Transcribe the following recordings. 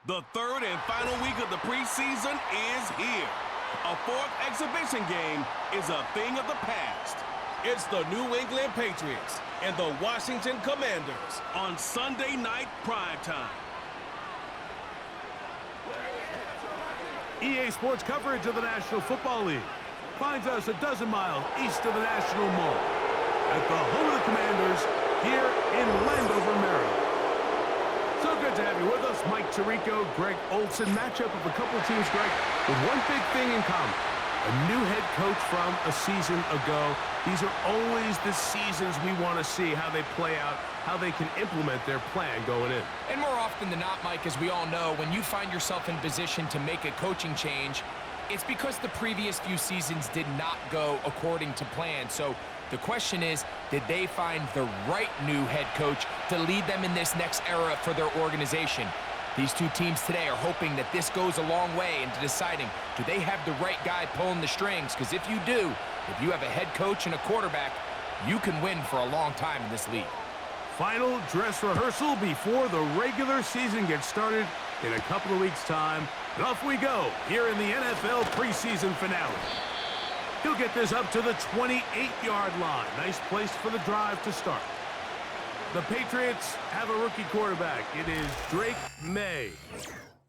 The third and final week of the preseason is here. A fourth exhibition game is a thing of the past. It's the New England Patriots and the Washington Commanders on Sunday night primetime. EA Sports coverage of the National Football League finds us a dozen miles east of the National Mall at the home of the Commanders here in Landover, Maryland. So good to have you with us. Mike Tirico, Greg Olson. Matchup of a couple of teams, Greg, with one big thing in common. A new head coach from a season ago. These are always the seasons we want to see how they play out, how they can implement their plan going in. And more often than not, Mike, as we all know, when you find yourself in position to make a coaching change, it's because the previous few seasons did not go according to plan. So the question is, did they find the right new head coach to lead them in this next era for their organization? These two teams today are hoping that this goes a long way into deciding, do they have the right guy pulling the strings? Because if you do, if you have a head coach and a quarterback, you can win for a long time in this league. Final dress rehearsal before the regular season gets started in a couple of weeks' time. And off we go here in the NFL preseason finale. He'll get this up to the 28-yard line. Nice place for the drive to start. The Patriots have a rookie quarterback. It is Drake May.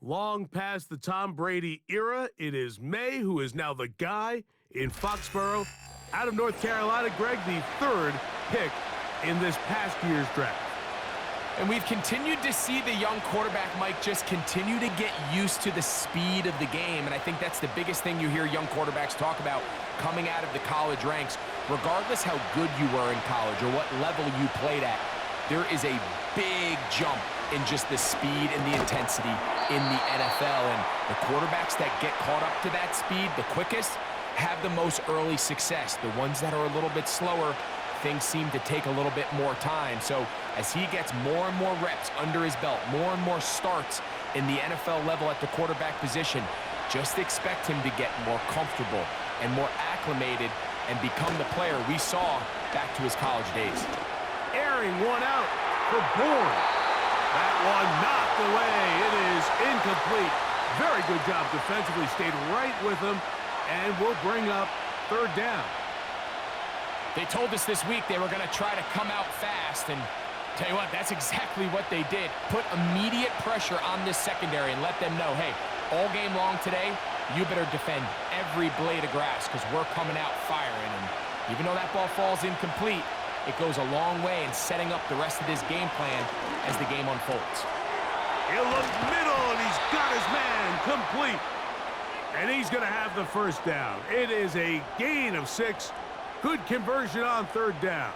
Long past the Tom Brady era, it is May who is now the guy in Foxborough. Out of North Carolina, Greg, the third pick in this past year's draft. And we've continued to see the young quarterback, Mike, just continue to get used to the speed of the game. And I think that's the biggest thing you hear young quarterbacks talk about coming out of the college ranks. Regardless how good you were in college or what level you played at, there is a big jump in just the speed and the intensity in the NFL. And the quarterbacks that get caught up to that speed the quickest have the most early success. The ones that are a little bit slower, things seem to take a little bit more time. So as he gets more and more reps under his belt, more and more starts in the NFL level at the quarterback position, just expect him to get more comfortable and more acclimated and become the player we saw back to his college days. Airing one out for Bourne. That one knocked away. It is incomplete. Very good job defensively. Stayed right with him and will bring up third down. They told us this week they were going to try to come out fast, and tell you what, that's exactly what they did. Put immediate pressure on this secondary and let them know, hey, all game long today, you better defend every blade of grass because we're coming out firing. And even though that ball falls incomplete, it goes a long way in setting up the rest of this game plan as the game unfolds. He'll look middle, and he's got his man complete. And he's going to have the first down. It is a gain of 6. Good conversion on third down.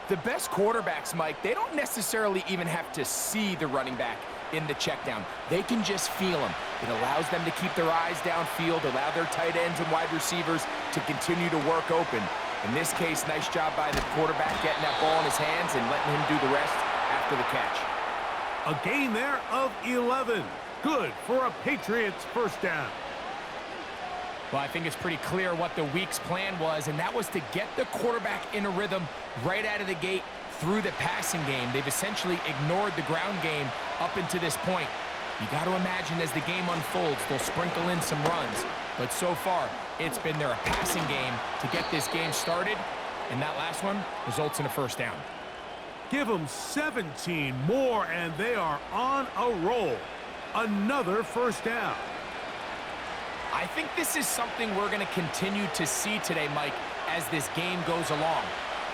The best quarterbacks, Mike, they don't necessarily even have to see the running back in the check down. They can just feel him. It allows them to keep their eyes downfield, allow their tight ends and wide receivers to continue to work open. In this case, nice job by the quarterback getting that ball in his hands and letting him do the rest after the catch. A gain there of 11. Good for a Patriots first down. Well, I think it's pretty clear what the week's plan was, and that was to get the quarterback in a rhythm right out of the gate through the passing game. They've essentially ignored the ground game up until this point. You got to imagine as the game unfolds, they'll sprinkle in some runs. But so far, it's been their passing game to get this game started, and that last one results in a first down. Give them 17 more, and they are on a roll. Another first down. I think this is something we're going to continue to see today, Mike, as this game goes along.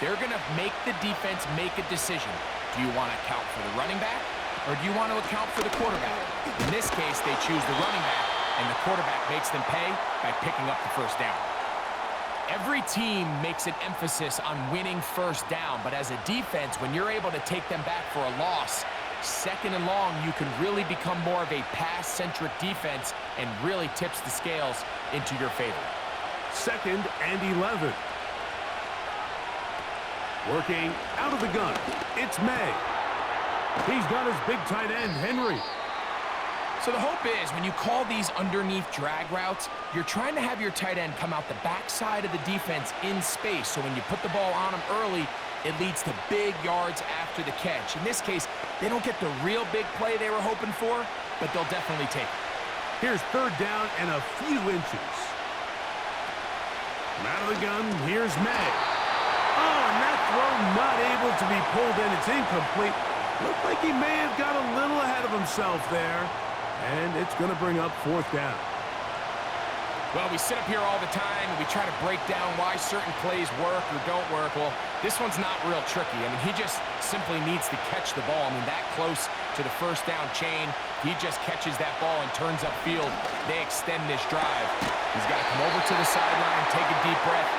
They're going to make the defense make a decision. Do you want to account for the running back, or do you want to account for the quarterback? In this case, they choose the running back, and the quarterback makes them pay by picking up the first down. Every team makes an emphasis on winning first down, but as a defense, when you're able to take them back for a loss, second and long, you can really become more of a pass-centric defense and really tips the scales into your favor. 2nd and 11. Working out of the gun, it's May. He's got his big tight end, Henry. So the hope is when you call these underneath drag routes, you're trying to have your tight end come out the backside of the defense in space. So when you put the ball on him early, it leads to big yards after the catch. In this case, they don't get the real big play they were hoping for, but they'll definitely take it. Here's third down and a few inches. From out of the gun, here's May. Oh, and that throw not able to be pulled in. It's incomplete. Looked like he may have got a little ahead of himself there. And it's going to bring up fourth down. Well, we sit up here all the time and we try to break down why certain plays work or don't work. Well, this one's not real tricky. I mean, he just simply needs to catch the ball. I mean, that close to the first down chain, he just catches that ball and turns upfield. They extend this drive. He's got to come over to the sideline, take a deep breath,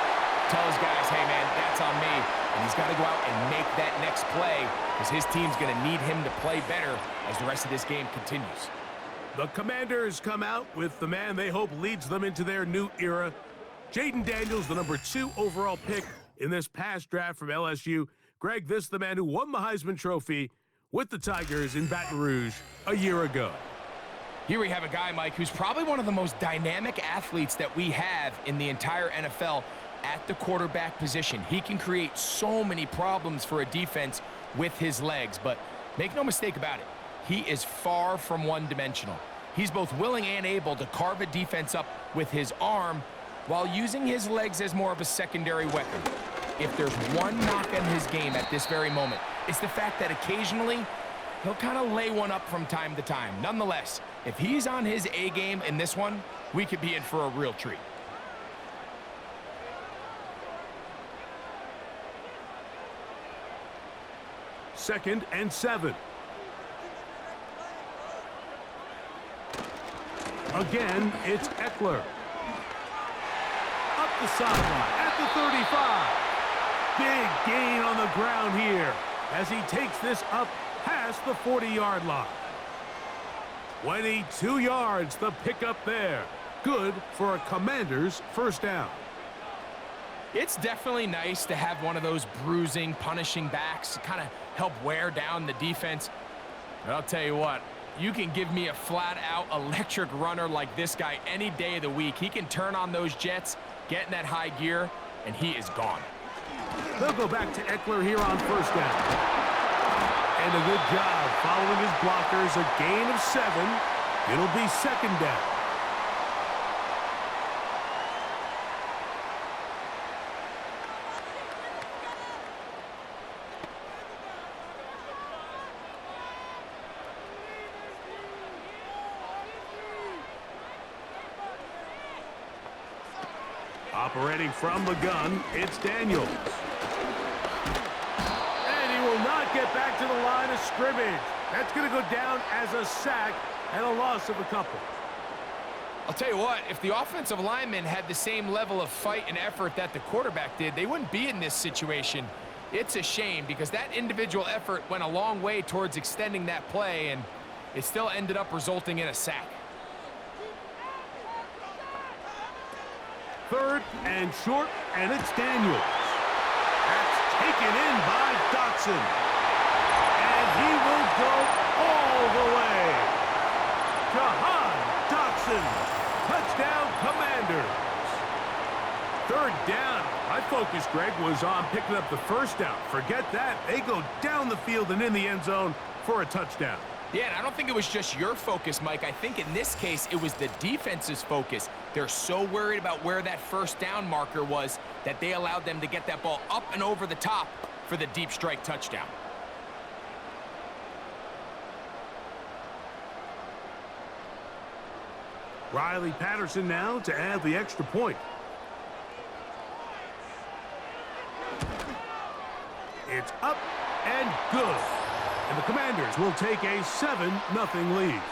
tell his guys, hey, man, that's on me. And he's got to go out and make that next play because his team's going to need him to play better as the rest of this game continues. The Commanders come out with the man they hope leads them into their new era. Jaden Daniels, the number 2 overall pick in this past draft from LSU. Greg, this is the man who won the Heisman Trophy with the Tigers in Baton Rouge a year ago. Here we have a guy, Mike, who's probably one of the most dynamic athletes that we have in the entire NFL at the quarterback position. He can create so many problems for a defense with his legs, but make no mistake about it, he is far from one-dimensional. He's both willing and able to carve a defense up with his arm while using his legs as more of a secondary weapon. If there's one knock on his game at this very moment, it's the fact that occasionally he'll kind of lay one up from time to time. Nonetheless, if he's on his A game in this one, we could be in for a real treat. Second and 7. Again, it's Eckler. Up the sideline at the 35. Big gain on the ground here as he takes this up past the 40-yard line. 22 yards, the pickup there. Good for a Commander's first down. It's definitely nice to have one of those bruising, punishing backs to kind of help wear down the defense. But I'll tell you what, you can give me a flat-out electric runner like this guy any day of the week. He can turn on those jets, get in that high gear, and he is gone. They'll go back to Eckler here on first down. And a good job following his blockers. A gain of 7. It'll be second down. Operating from the gun, it's Daniels. And he will not get back to the line of scrimmage. That's going to go down as a sack and a loss of a couple. I'll tell you what, if the offensive lineman had the same level of fight and effort that the quarterback did, they wouldn't be in this situation. It's a shame because that individual effort went a long way towards extending that play, and it still ended up resulting in a sack. Third and short, and it's Daniels. That's taken in by Dotson. And he will go all the way. Jahan Dotson. Touchdown, Commanders. Third down. My focus, Greg, was on picking up the first down. Forget that. They go down the field and in the end zone for a touchdown. Yeah, and I don't think it was just your focus, Mike. I think in this case, it was the defense's focus. They're so worried about where that first down marker was that they allowed them to get that ball up and over the top for the deep strike touchdown. Riley Patterson now to add the extra point. It's up and good. And the Commanders will take a 7-0 lead.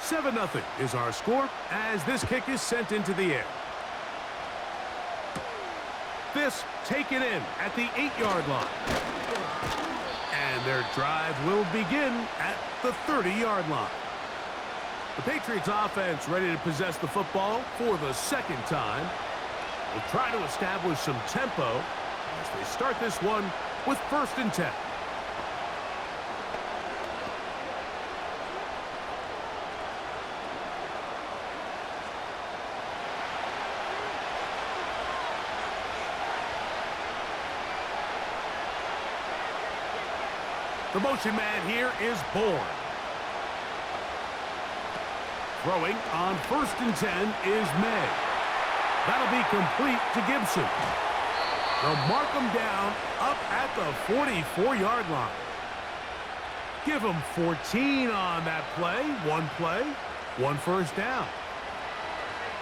Seven 0 is our score as this kick is sent into the air. this taken in at the 8-yard line. And their drive will begin at the 30-yard line. The Patriots offense ready to possess the football for the second time. They'll try to establish some tempo as they start this one with 1st and 10. The motion man here is Bourne. Throwing on 1st and 10 is May. That'll be complete to Gibson. They'll mark him down up at the 44-yard line. Give him 14 on that play. One first down.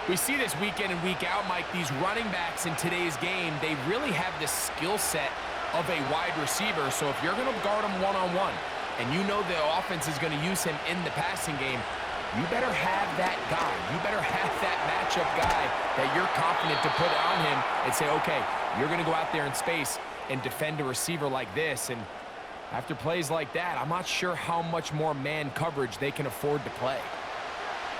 We see this week in and week out, Mike, these running backs in today's game, they really have the skill set of a wide receiver. So if you're going to guard him one-on-one and you know the offense is going to use him in the passing game, you better have that guy. You better have that matchup guy that you're confident to put on him and say, okay, you're going to go out there in space and defend a receiver like this. And after plays like that, I'm not sure how much more man coverage they can afford to play.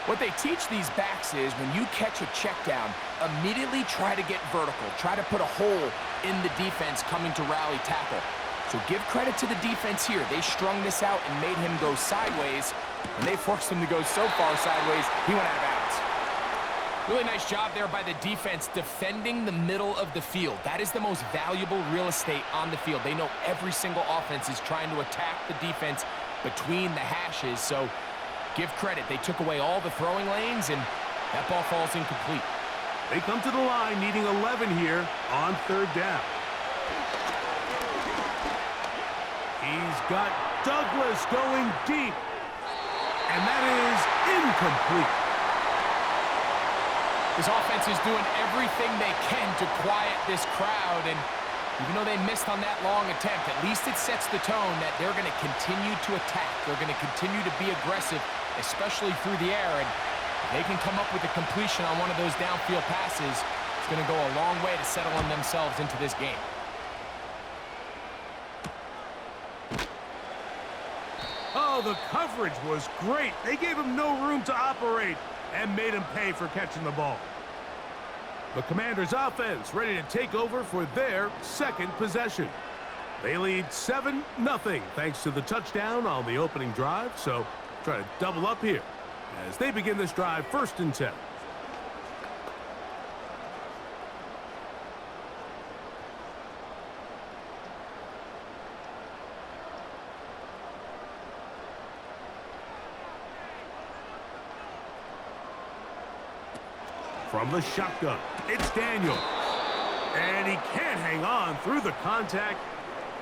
What they teach these backs is when you catch a check down, immediately try to get vertical. Try to put a hole in the defense coming to rally tackle. So give credit to the defense here. They strung this out and made him go sideways, and they forced him to go so far sideways, he went out of bounds. Really nice job there by the defense defending the middle of the field. That is the most valuable real estate on the field. They know every single offense is trying to attack the defense between the hashes, so give credit. They took away all the throwing lanes, and that ball falls incomplete. They come to the line needing 11 here on 3rd down. He's got Douglas going deep, and that is incomplete. This offense is doing everything they can to quiet this crowd, and even though they missed on that long attempt, at least it sets the tone that they're going to continue to attack. They're going to continue to be aggressive, especially through the air, and if they can come up with a completion on one of those downfield passes, it's going to go a long way to settling themselves into this game. Oh, the coverage was great. They gave him no room to operate and made him pay for catching the ball. The Commanders' offense ready to take over for their second possession. They lead 7-0 thanks to the touchdown on the opening drive, so try to double up here as they begin this drive 1st and 10. From the shotgun, it's Daniel. And he can't hang on through the contact.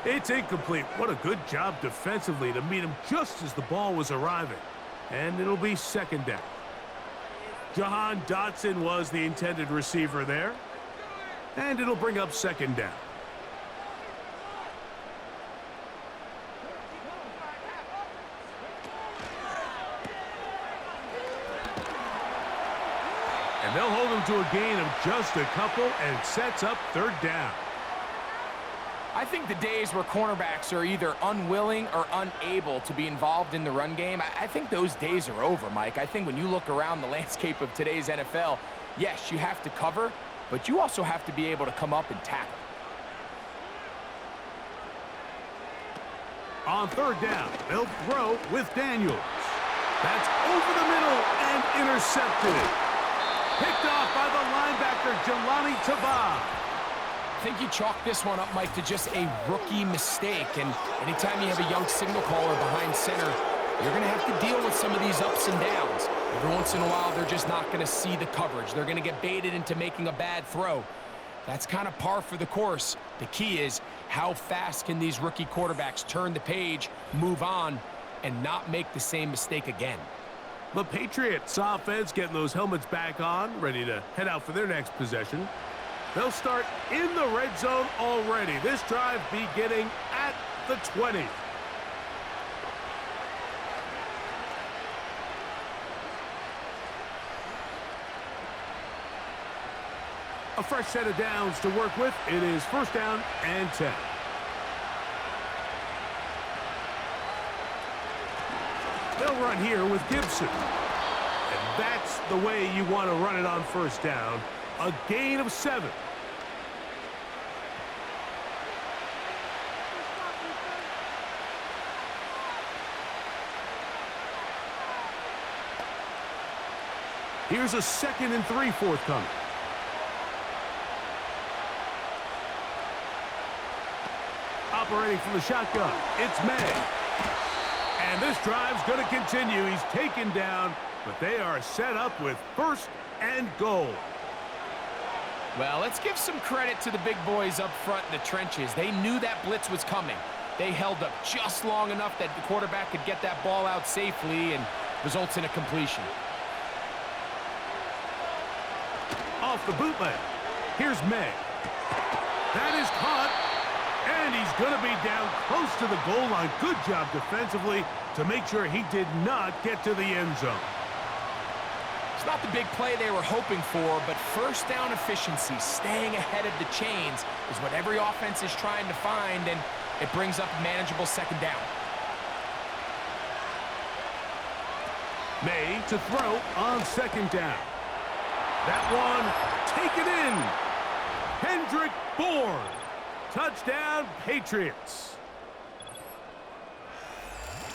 It's incomplete. What a good job defensively to meet him just as the ball was arriving. And it'll be 2nd down. Jahan Dotson was the intended receiver there. And it'll bring up 2nd down. And they'll hold him to a gain of just a couple and sets up 3rd down. I think the days where cornerbacks are either unwilling or unable to be involved in the run game, I think those days are over, Mike. I think when you look around the landscape of today's NFL, yes, you have to cover, but you also have to be able to come up and tackle. On 3rd down, they'll throw with Daniels. That's over the middle and intercepted. Picked off by the linebacker, Jelani Tavai. I think you chalk this one up, Mike, to just a rookie mistake. And anytime you have a young signal caller behind center, you're going to have to deal with some of these ups and downs. Every once in a while, they're just not going to see the coverage. They're going to get baited into making a bad throw. That's kind of par for the course. The key is how fast can these rookie quarterbacks turn the page, move on, and not make the same mistake again. The Patriots offense getting those helmets back on, ready to head out for their next possession. They'll start in the red zone already. This drive beginning at the 20. A fresh set of downs to work with. It is first down and 10. They'll run here with Gibson. And that's the way you want to run it on first down. A gain of 7. Here's a 2nd and 3 forthcoming. Operating from the shotgun, it's May. And this drive's going to continue. He's taken down, but they are set up with 1st and goal. Well, let's give some credit to the big boys up front in the trenches. They knew that blitz was coming. They held up just long enough that the quarterback could get that ball out safely and results in a completion. Off the bootleg. Here's May. That is caught. And he's going to be down close to the goal line. Good job defensively to make sure he did not get to the end zone. It's not the big play they were hoping for, but first down efficiency, staying ahead of the chains, is what every offense is trying to find, and it brings up a manageable 2nd down. May to throw on 2nd down. That one, take it in. Kendrick Bourne. Touchdown, Patriots.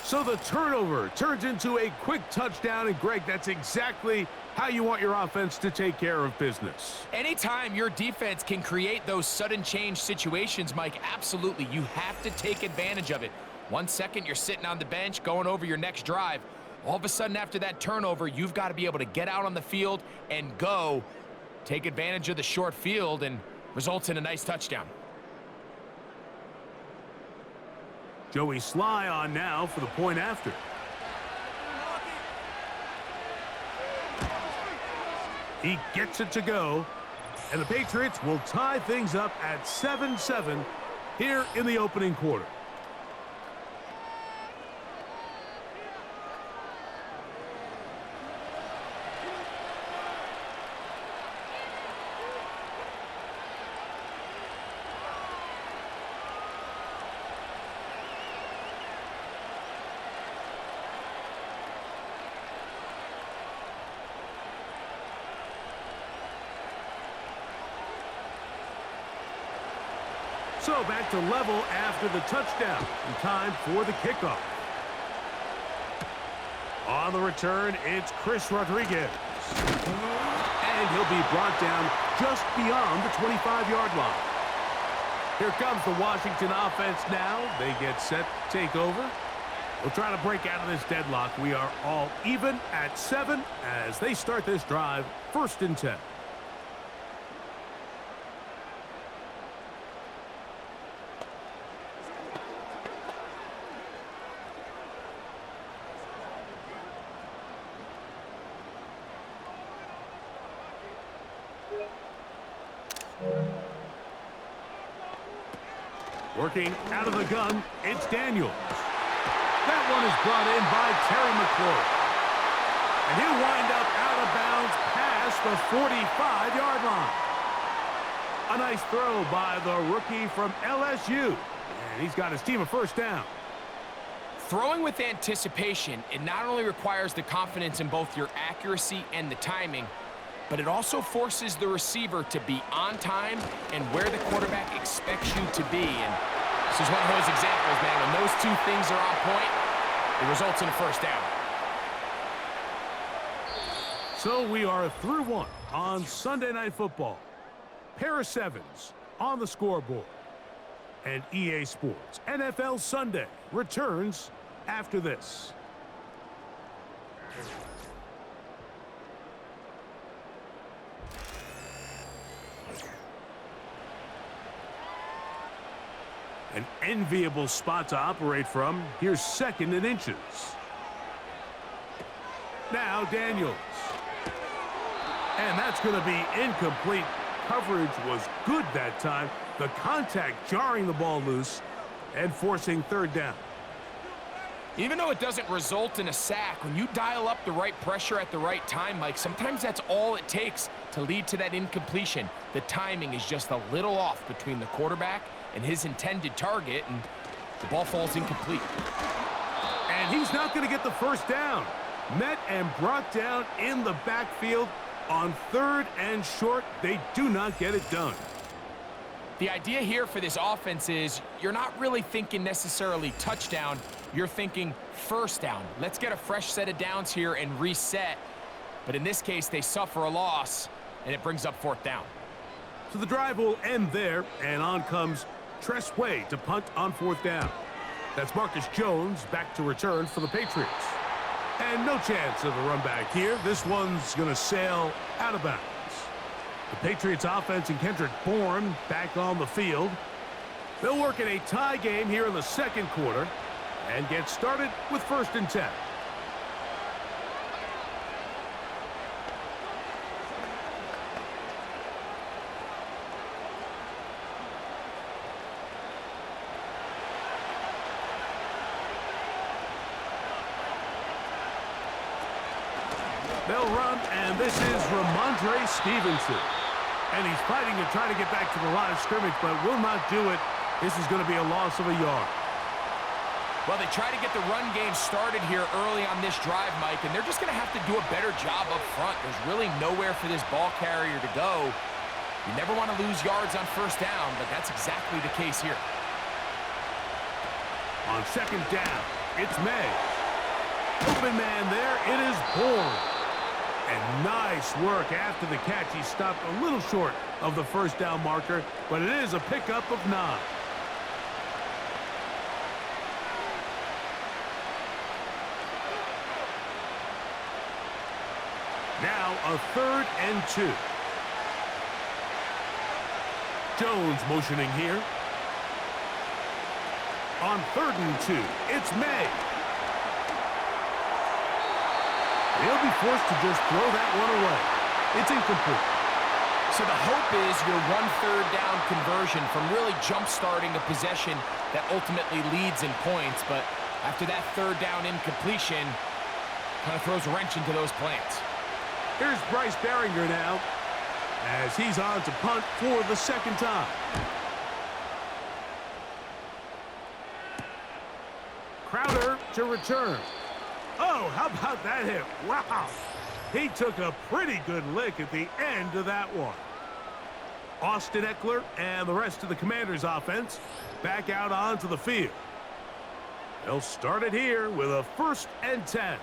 So the turnover turns into a quick touchdown, and Greg, that's exactly how you want your offense to take care of business. Anytime your defense can create those sudden change situations, Mike, absolutely, you have to take advantage of it. 1 second, you're sitting on the bench, going over your next drive. All of a sudden, after that turnover, you've got to be able to get out on the field and go. Take advantage of the short field, and results in a nice touchdown. Joey Sly on now for the point after. He gets it to go, and the Patriots will tie things up at 7-7 here in the opening quarter. So back to level after the touchdown. And time for the kickoff. On the return, it's Chris Rodriguez. And he'll be brought down just beyond the 25-yard line. Here comes the Washington offense now. They get set to take over. We'll try to break out of this deadlock. We are all even at 7 as they start this drive, 1st and 10. Working out of the gun, it's Daniels. That one is brought in by Terry McLaurin. And he'll wind up out of bounds past the 45-yard line. A nice throw by the rookie from LSU. And he's got his team a 1st down. Throwing with anticipation, it not only requires the confidence in both your accuracy and the timing, but it also forces the receiver to be on time and where the quarterback expects you to be. And this is one of those examples, man. When those two things are on point, it results in a 1st down. So we are through 1 on Sunday Night Football. Pair of 7s on the scoreboard. And EA Sports NFL Sunday returns after this. An enviable spot to operate from. Here's 2nd and inches. Now Daniels. And that's going to be incomplete. Coverage was good that time. The contact jarring the ball loose and forcing 3rd down. Even though it doesn't result in a sack, when you dial up the right pressure at the right time, Mike, sometimes that's all it takes to lead to that incompletion. The timing is just a little off between the quarterback and his intended target, and the ball falls incomplete. And he's not going to get the first down. Met and brought down in the backfield on 3rd and short. They do not get it done. The idea here for this offense is you're not really thinking necessarily touchdown. You're thinking first down. Let's get a fresh set of downs here and reset. But in this case, they suffer a loss, and it brings up 4th down. So the drive will end there, and on comes Tress Way to punt on 4th down. That's Marcus Jones back to return for the Patriots. And no chance of a run back here. This one's going to sail out of bounds. The Patriots offense and Kendrick Bourne back on the field. They'll work in a tie game here in the 2nd quarter and get started with 1st and 10. They'll run, and this is Ramondre Stevenson. And he's fighting to try to get back to the line of scrimmage, but will not do it. This is going to be a loss of a yard. Well, they try to get the run game started here early on this drive, Mike, and they're just going to have to do a better job up front. There's really nowhere for this ball carrier to go. You never want to lose yards on 1st down, but that's exactly the case here. On 2nd down, it's May. Open man there, it is Bourne. And nice work after the catch. He stopped a little short of the 1st down marker, but it is a pickup of 9. Now a 3rd and 2. Jones motioning here. On 3rd and 2, it's May. He'll be forced to just throw that one away. It's incomplete. So the hope is your 1/3 down conversion from really jump-starting a possession that ultimately leads in points. But after that 3rd down incompletion, kind of throws a wrench into those plans. Here's Bryce Baringer now as he's on to punt for the 2nd time. Crowder to return. Oh, how about that hit? Wow. He took a pretty good lick at the end of that one. Austin Eckler and the rest of the Commanders' offense back out onto the field. They'll start it here with a 1st and 10.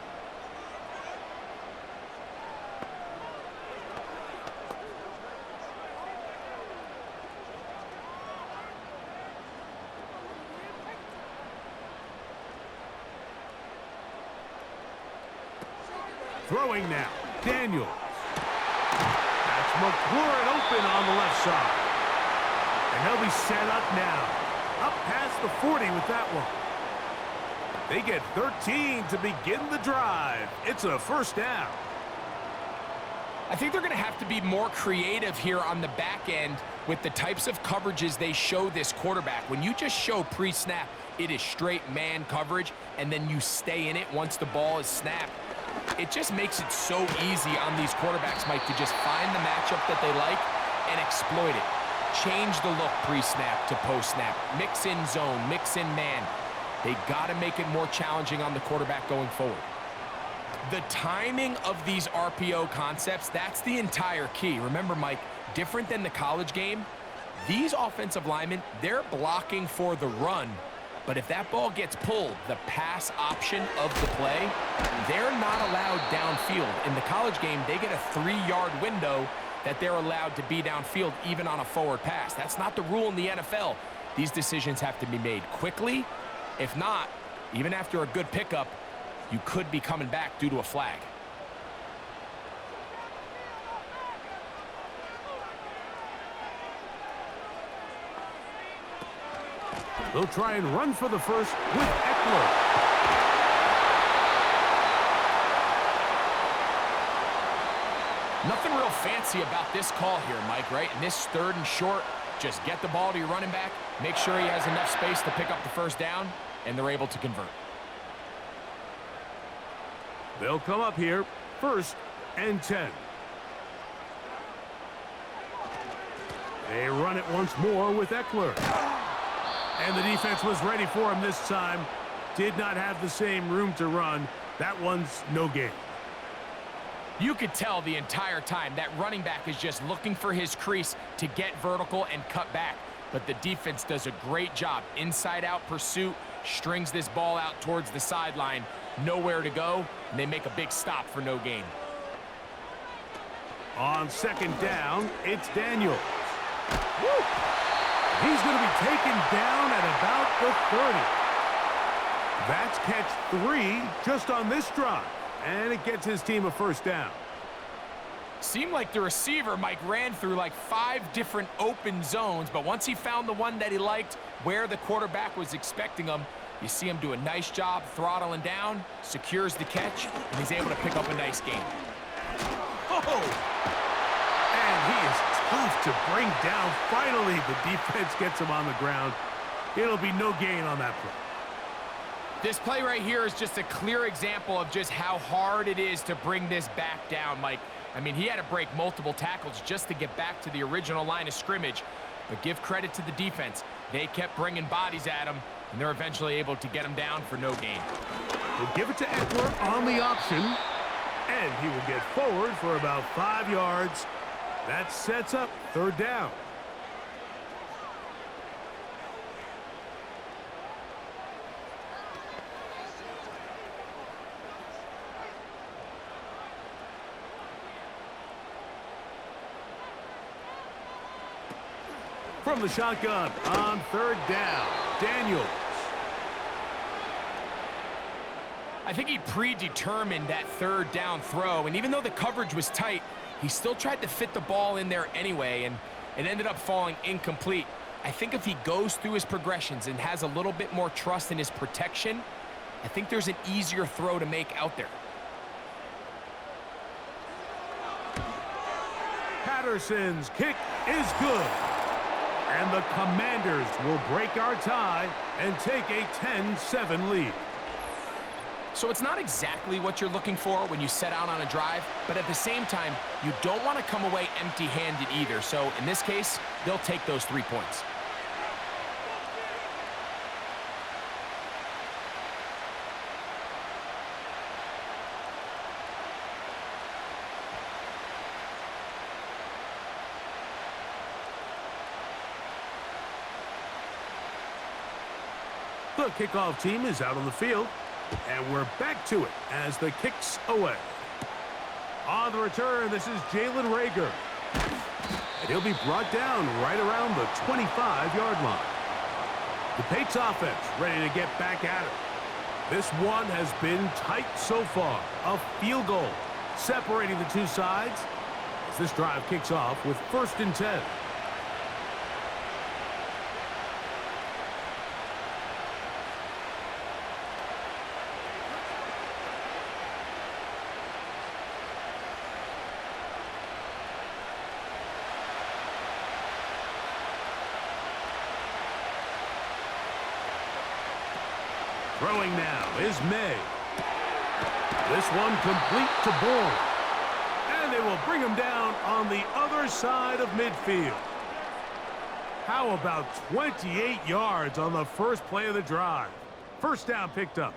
Throwing now, Daniels. That's McLaurin open on the left side. And they'll be set up now. Up past the 40 with that one. They get 13 to begin the drive. It's a 1st down. I think they're going to have to be more creative here on the back end with the types of coverages they show this quarterback. When you just show pre-snap, it is straight man coverage, and then you stay in it once the ball is snapped. It just makes it so easy on these quarterbacks, Mike, to just find the matchup that they like and exploit it. Change the look pre-snap to post-snap. Mix in zone, mix in man. They got to make it more challenging on the quarterback going forward. The timing of these RPO concepts, that's the entire key. Remember, Mike, different than the college game, these offensive linemen, they're blocking for the run. But if that ball gets pulled, the pass option of the play, they're not allowed downfield. In the college game, they get a 3-yard window that they're allowed to be downfield even on a forward pass. That's not the rule in the NFL. These decisions have to be made quickly. If not, even after a good pickup, you could be coming back due to a flag. They'll try and run for the first with Eckler. Nothing real fancy about this call here, Mike, right? In this 3rd and short, just get the ball to your running back, make sure he has enough space to pick up the 1st down, and they're able to convert. They'll come up here, 1st and 10. They run it once more with Eckler. And the defense was ready for him this time. Did not have the same room to run. That one's no gain. You could tell the entire time that running back is just looking for his crease to get vertical and cut back. But the defense does a great job. Inside-out pursuit, strings this ball out towards the sideline. Nowhere to go, and they make a big stop for no gain. On 2nd down, it's Daniels. Woo! He's going to be taken down at about the 30. That's catch 3 just on this drive. And it gets his team a 1st down. Seemed like the receiver, Mike, ran through like 5 different open zones, but once he found the one that he liked, where the quarterback was expecting him, you see him do a nice job throttling down, secures the catch, and he's able to pick up a nice gain. Oh! And he is tough to bring down. Finally, the defense gets him on the ground. It'll be no gain on that play. This play right here is just a clear example of just how hard it is to bring this back down, Mike. I mean, he had to break multiple tackles just to get back to the original line of scrimmage. But give credit to the defense. They kept bringing bodies at him, and they're eventually able to get him down for no gain. We'll give it to Eckler on the option, and he will get forward for about 5 yards. That sets up 3rd down. From the shotgun on 3rd down, Daniels. I think he predetermined that 3rd down throw, and even though the coverage was tight, he still tried to fit the ball in there anyway, and it ended up falling incomplete. I think if he goes through his progressions and has a little bit more trust in his protection, I think there's an easier throw to make out there. Patterson's kick is good. And the Commanders will break our tie and take a 10-7 lead. So it's not exactly what you're looking for when you set out on a drive, but at the same time, you don't want to come away empty-handed either. So in this case, they'll take those 3 points. The kickoff team is out on the field, and we're back to it as the kick's away. On the return, this is Jalen Reagor. And he'll be brought down right around the 25-yard line. The Patriots offense ready to get back at it. This one has been tight so far. A field goal separating the two sides as this drive kicks off with 1st and 10. Throwing now is May. This one complete to Bourne. And they will bring him down on the other side of midfield. How about 28 yards on the first play of the drive? 1st down picked up.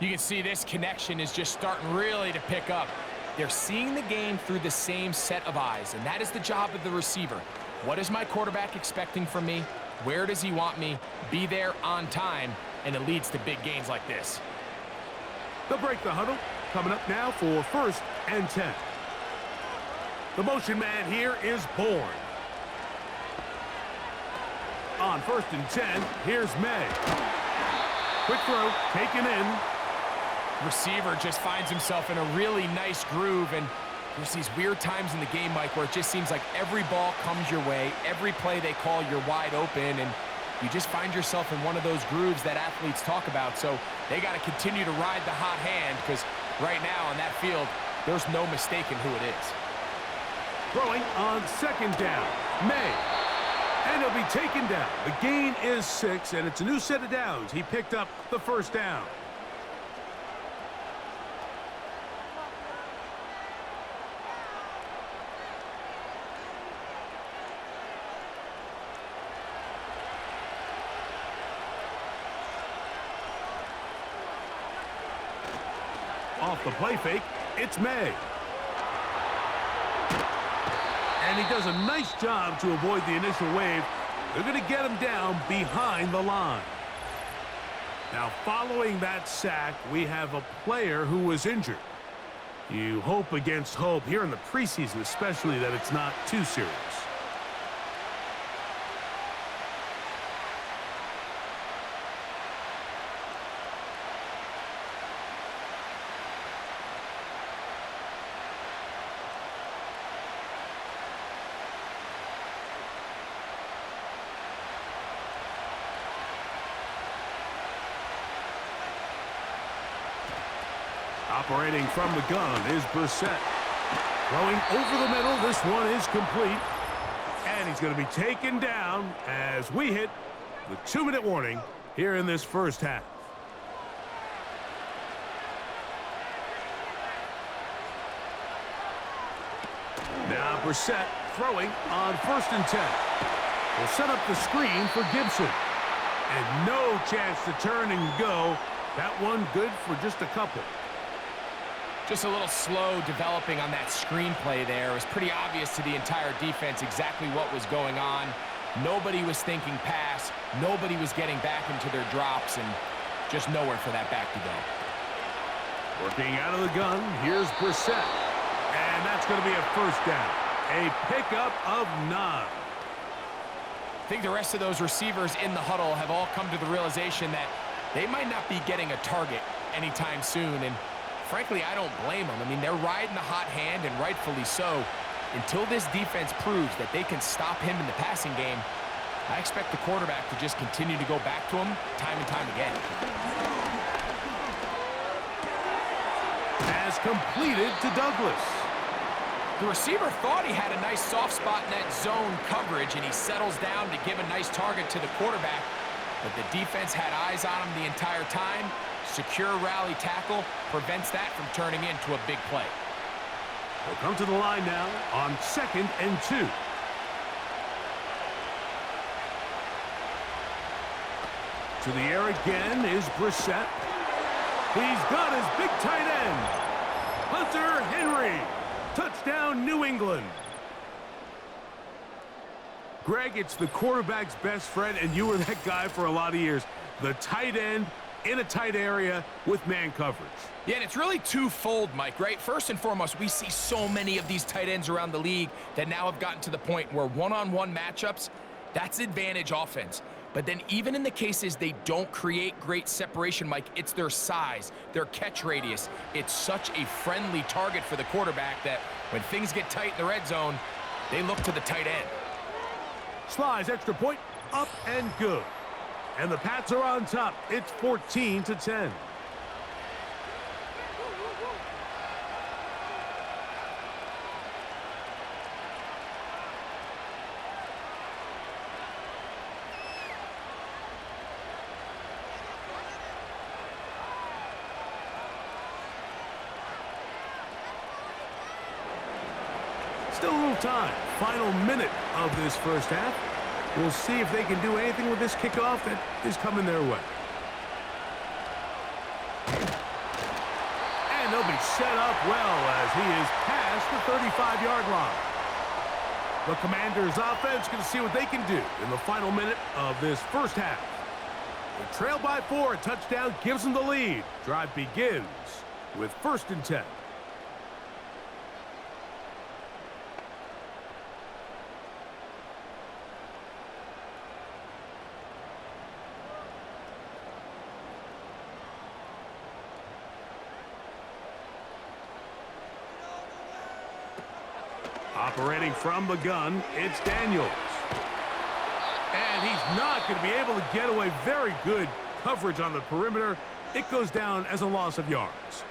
You can see this connection is just starting really to pick up. They're seeing the game through the same set of eyes, and that is the job of the receiver. What is my quarterback expecting from me? Where does he want me? Be there on time, and it leads to big gains like this. They'll break the huddle. Coming up now for 1st and 10. The motion man here is Bourne. On 1st and 10, here's May. Quick throw, taken in. Receiver just finds himself in a really nice groove, and there's these weird times in the game, Mike, where it just seems like every ball comes your way, every play they call, you're wide open, and you just find yourself in one of those grooves that athletes talk about. So they got to continue to ride the hot hand, because right now on that field, there's no mistaking who it is. Throwing on 2nd down, May. And he'll be taken down. The gain is 6, and it's a new set of downs. He picked up the 1st down. Off the play fake, it's May. And he does a nice job to avoid the initial wave. They're going to get him down behind the line. Now, following that sack, we have a player who was injured. You hope against hope here in the preseason, especially, that it's not too serious. Operating from the gun is Brissett. Throwing over the middle. This one is complete. And he's going to be taken down as we hit the 2-minute warning here in this first half. Now Brissett throwing on 1st and 10. Will set up the screen for Gibson. And no chance to turn and go. That one good for just a couple. Just a little slow developing on that screenplay there. It was pretty obvious to the entire defense exactly what was going on. Nobody was thinking pass. Nobody was getting back into their drops, and just nowhere for that back to go. Working out of the gun, here's Brissett. And that's going to be a first down. A pickup of 9. I think the rest of those receivers in the huddle have all come to the realization that they might not be getting a target anytime soon, and frankly, I don't blame them. I mean, they're riding the hot hand, and rightfully so. Until this defense proves that they can stop him in the passing game, I expect the quarterback to just continue to go back to him time and time again. Has completed to Douglas. The receiver thought he had a nice soft spot in that zone coverage, and he settles down to give a nice target to the quarterback. But the defense had eyes on him the entire time. Secure rally tackle prevents that from turning into a big play. They'll come to the line now on 2nd and 2. To the air again is Brissett. He's got his big tight end, Hunter Henry. Touchdown, New England. Greg, it's the quarterback's best friend, and you were that guy for a lot of years. The tight end in a tight area with man coverage. Yeah, and it's really twofold, Mike, right? First and foremost, we see so many of these tight ends around the league that now have gotten to the point where one-on-one matchups, that's advantage offense. But then even in the cases they don't create great separation, Mike, it's their size, their catch radius. It's such a friendly target for the quarterback that when things get tight in the red zone, they look to the tight end. Slides extra point, up and good. And the Pats are on top. It's 14-10. Still a little time. Final minute of this first half. We'll see if they can do anything with this kickoff that is coming their way. And they'll be set up well as he is past the 35-yard line. The Commanders' offense going to see what they can do in the final minute of this first half. They trail by 4. A touchdown gives them the lead. Drive begins with 1st and 10. Operating from the gun, it's Daniels. And he's not going to be able to get away. Very good coverage on the perimeter. It goes down as a loss of yards.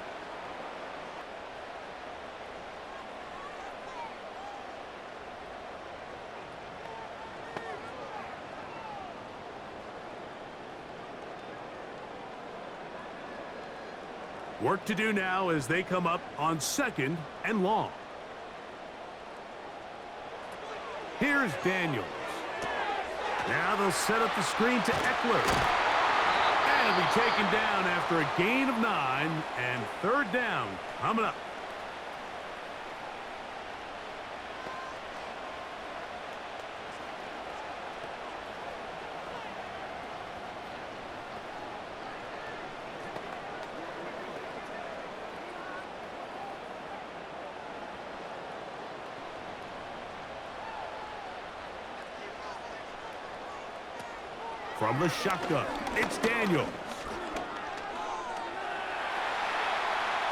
Work to do now as they come up on 2nd and long. Here's Daniels. Now they'll set up the screen to Eckler. And he'll be taken down after a gain of 9 and third down coming up. From the shotgun, it's Daniels.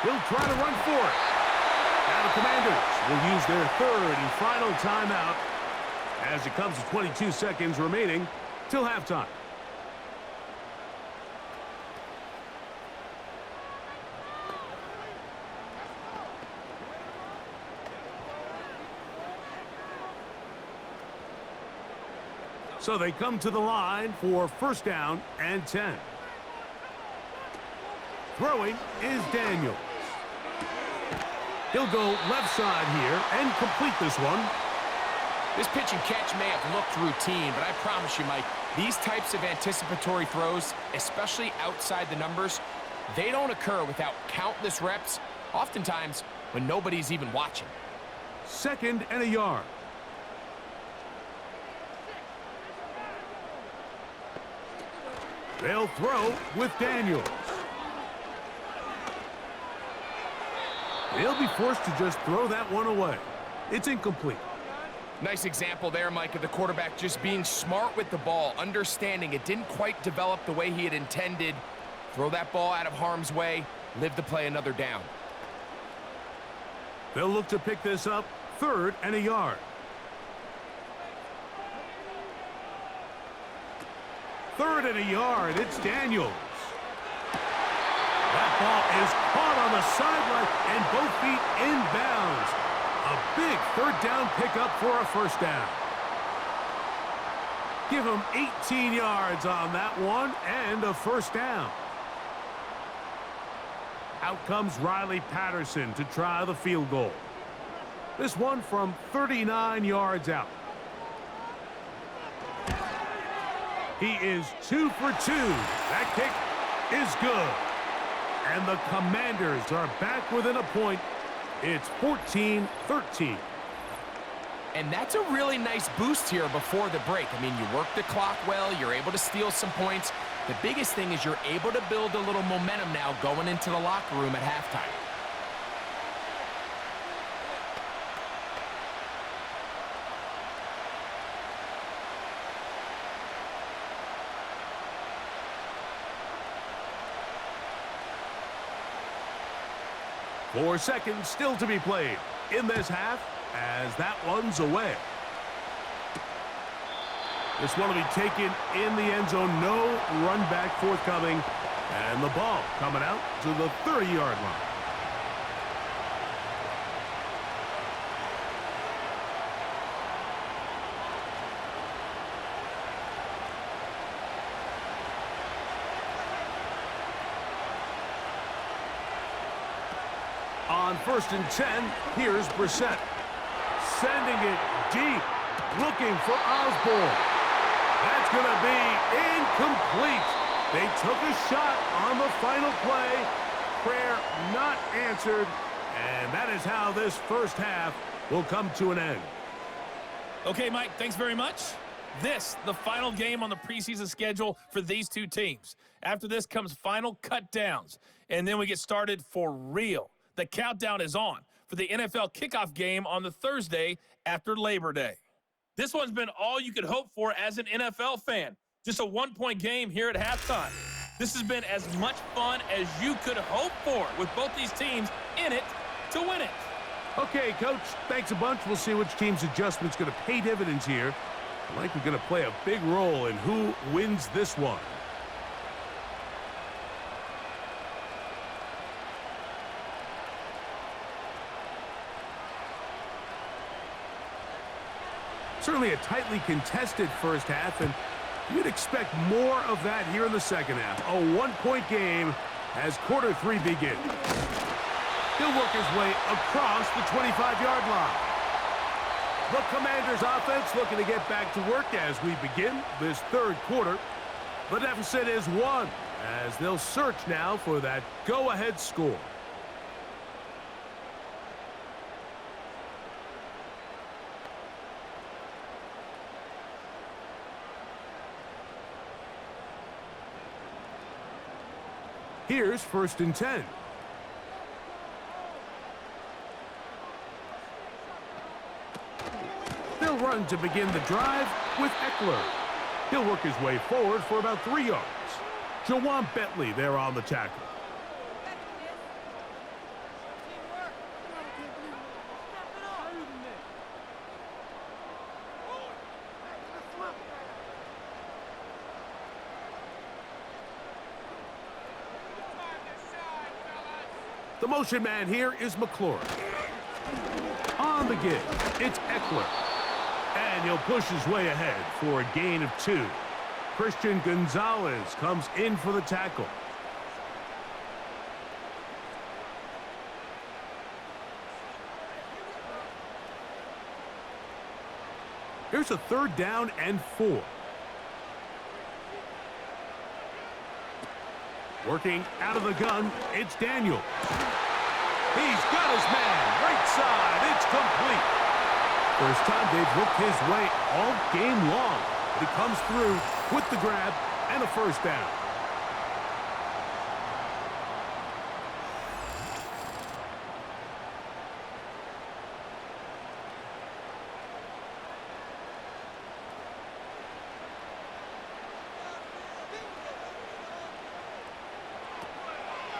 He'll try to run for it. Now the Commanders will use their third and final timeout as it comes to 22 seconds remaining till halftime. So they come to the line for first down and 10. Throwing is Daniels. He'll go left side here and complete this one. This pitch and catch may have looked routine, but I promise you, Mike, these types of anticipatory throws, especially outside the numbers, they don't occur without countless reps, oftentimes when nobody's even watching. Second and a yard. They'll throw with Daniels. They'll be forced to just throw that one away. It's incomplete. Nice example there, Mike, of the quarterback just being smart with the ball, understanding it didn't quite develop the way he had intended. Throw that ball out of harm's way, live to play another down. They'll look to pick this up, third and a yard. Third and a yard, it's Daniels. That ball is caught on the sideline and both feet inbounds. A big third down pickup for a first down. Give him 18 yards on that one and a first down. Out comes Riley Patterson to try the field goal. This one from 39 yards out. He is 2 for 2. That kick is good. And the Commanders are back within a point. It's 14-13. And that's a really nice boost here before the break. I mean, you work the clock well, you're able to steal some points. The biggest thing is you're able to build a little momentum now going into the locker room at halftime. Four seconds still to be played in this half as that one's away. This one will be taken in the end zone. No run back forthcoming. And the ball coming out to the 30-yard line. On first and 10, here's Brissett. Sending it deep, looking for Osborne. That's going to be incomplete. They took a shot on the final play. Prayer not answered. And that is how this first half will come to an end. Okay, Mike, thanks very much. This, the final game on the preseason schedule for these two teams. After this comes final cut downs, and then we get started for real. The countdown is on for the NFL kickoff game on the Thursday after Labor Day. This one's been all you could hope for as an NFL fan. Just a one-point game here at halftime. This has been as much fun as you could hope for with both these teams in it to win it. Okay, Coach, thanks a bunch. We'll see which team's adjustment's going to pay dividends here. I think we're going to play a big role in who wins this one. Certainly a tightly contested first half, and you'd expect more of that here in the second half. A one-point game as quarter three begins. He'll work his way across the 25-yard line. The Commanders' offense looking to get back to work as we begin this third quarter. The deficit is 1 as they'll search now for that go-ahead score. Here's 1st and 10. They'll run to begin the drive with Eckler. He'll work his way forward for about 3 yards. Jawan Bentley there on the tackle. The motion man here is McLaurin. On the give, it's Eckler. And he'll push his way ahead for a gain of 2. Christian Gonzalez comes in for the tackle. Here's a 3rd down and 4. Working out of the gun, it's Daniel. He's got his man, right side, it's complete. First time they've looked his way all game long. He comes through with the grab and a 1st down.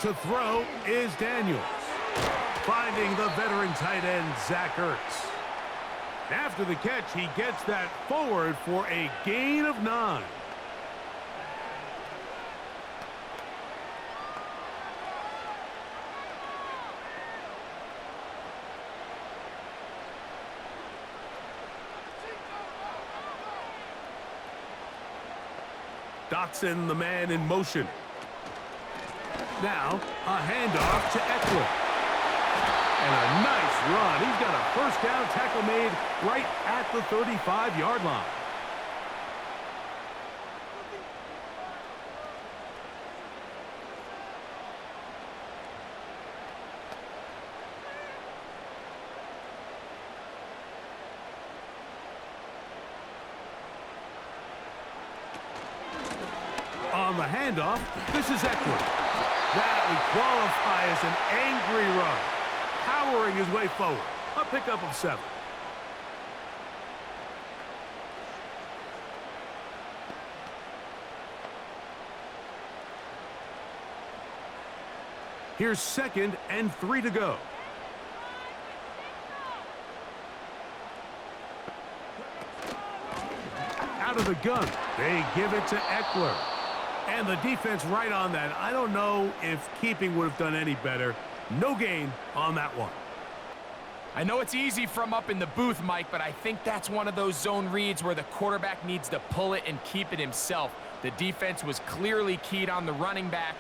To throw is Daniels, finding the veteran tight end, Zach Ertz. After the catch, he gets that forward for a gain of 9. Dotson, the man in motion. Now, a handoff to Eckler. And a nice run. He's got a 1st down tackle made right at the 35-yard line. On the handoff, this is Eckler. That would qualify as an angry run, powering his way forward. A pickup of 7. Here's 2nd and 3 to go. Out of the gun, they give it to Eckler. And the defense right on that. I don't know if keeping would have done any better. No gain on that one. I know it's easy from up in the booth, Mike, but I think that's one of those zone reads where the quarterback needs to pull it and keep it himself. The defense was clearly keyed on the running back.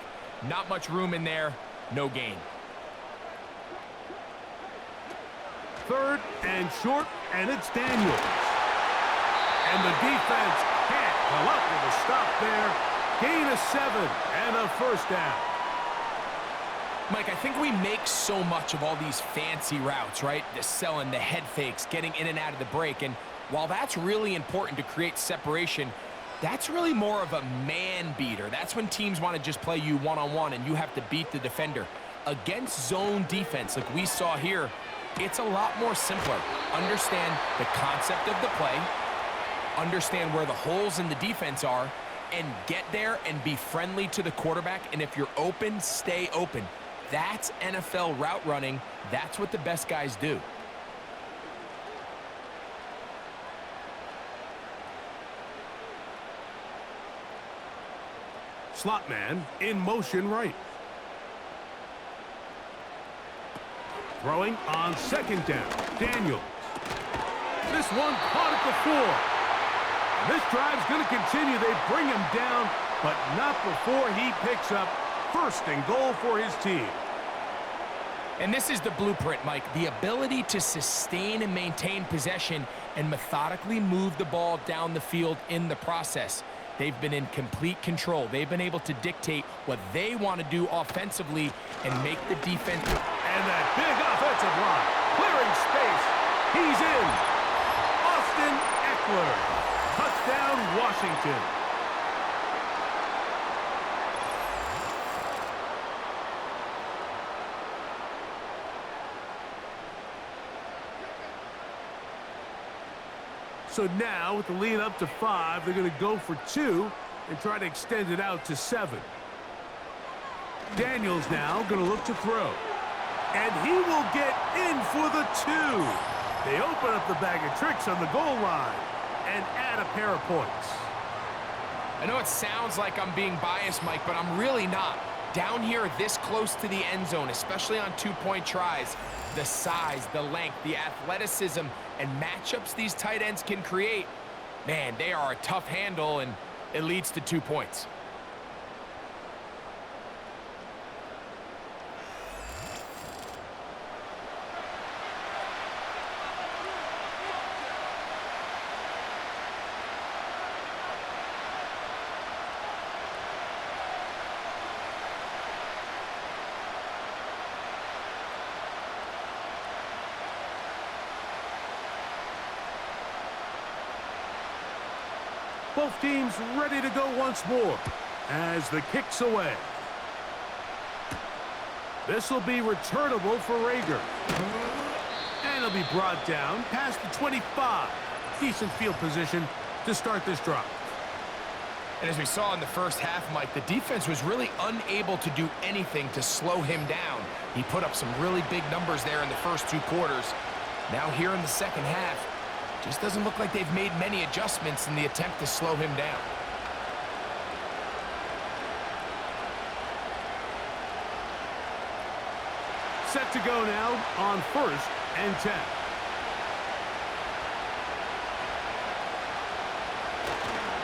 Not much room in there. No gain. 3rd and short, and it's Daniels. And the defense can't come up with a stop there. Gain of 7 and a 1st down. Mike, I think we make so much of all these fancy routes, right? The selling, the head fakes, getting in and out of the break. And while that's really important to create separation, that's really more of a man beater. That's when teams want to just play you one-on-one and you have to beat the defender. Against zone defense like we saw here, it's a lot more simpler. Understand the concept of the play, understand where the holes in the defense are, and get there and be friendly to the quarterback. And if you're open, stay open. That's NFL route running. That's what the best guys do. Slot man in motion right. Throwing on 2nd down. Daniels. This one caught at the 4. This drive's going to continue. They bring him down, but not before he picks up 1st and goal for his team. And this is the blueprint, Mike. The ability to sustain and maintain possession and methodically move the ball down the field in the process. They've been in complete control. They've been able to dictate what they want to do offensively and make the defense. And that big offensive line, clearing space. He's in. Austin Eckler. Touchdown, Washington. So now, with the lead up to 5, they're going to go for 2 and try to extend it out to 7. Daniels now going to look to throw. And he will get in for the 2. They open up the bag of tricks on the goal line and add a pair of points. I know it sounds like I'm being biased, Mike, but I'm really not. Down here this close to the end zone, especially on 2-point tries, the size, the length, the athleticism, and matchups these tight ends can create, man, they are a tough handle, and it leads to 2 points. Both teams ready to go once more as the kick's away. This will be returnable for Rager. And it'll be brought down past the 25. Decent field position to start this drive. And as we saw in the first half, Mike, the defense was really unable to do anything to slow him down. He put up some really big numbers there in the first 2 quarters. Now here in the second half, just doesn't look like they've made many adjustments in the attempt to slow him down. Set to go now on 1st and 10.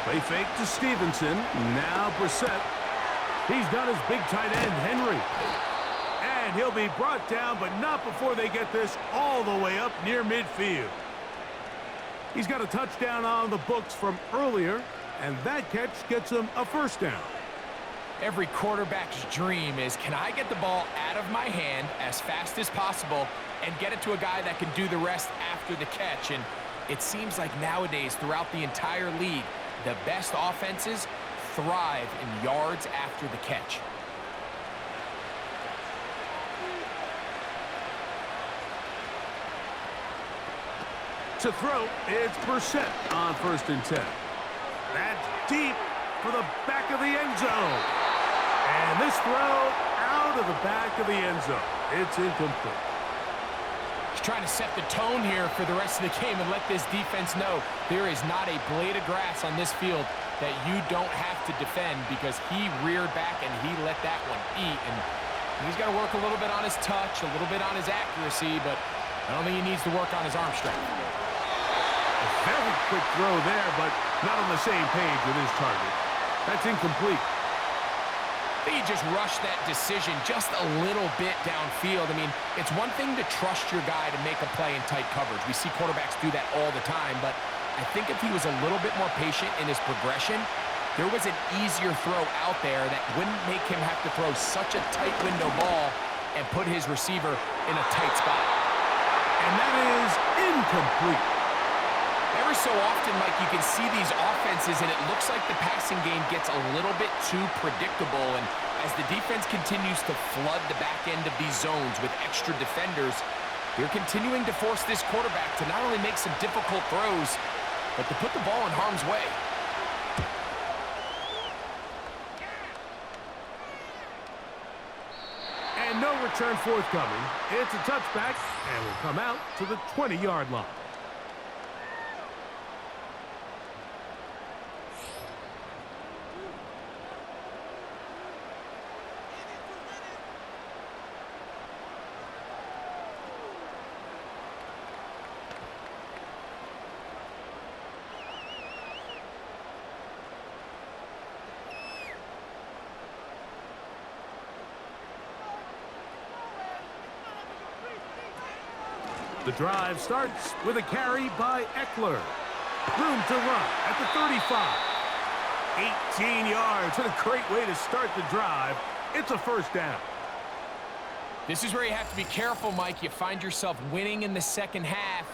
Play fake to Stevenson. Now Brissett. He's got his big tight end, Henry. And he'll be brought down, but not before they get this all the way up near midfield. He's got a touchdown on the books from earlier, and that catch gets him a first down. Every quarterback's dream is, can I get the ball out of my hand as fast as possible and get it to a guy that can do the rest after the catch? And it seems like nowadays, throughout the entire league, the best offenses thrive in yards after the catch. To throw, it's Brissett on 1st and 10. That's deep for the back of the end zone. And this throw out of the back of the end zone. It's incomplete. He's trying to set the tone here for the rest of the game and let this defense know there is not a blade of grass on this field that you don't have to defend, because he reared back and he let that one eat. And he's got to work a little bit on his touch, a little bit on his accuracy, but I don't think he needs to work on his arm strength. Very quick throw there, but not on the same page with his target. That's incomplete. I think he just rushed that decision just a little bit downfield. I mean, it's one thing to trust your guy to make a play in tight coverage. We see quarterbacks do that all the time, but I think if he was a little bit more patient in his progression, there was an easier throw out there that wouldn't make him have to throw such a tight window ball and put his receiver in a tight spot. And that is incomplete. Every so often, Mike, you can see these offenses, and it looks like the passing game gets a little bit too predictable. And as the defense continues to flood the back end of these zones with extra defenders, they're continuing to force this quarterback to not only make some difficult throws, but to put the ball in harm's way. And no return forthcoming. It's a touchback, and will come out to the 20-yard line. The drive starts with a carry by Eckler. Room to run at the 35. 18 yards. What a great way to start the drive. It's a first down. This is where you have to be careful, Mike. You find yourself winning in the second half.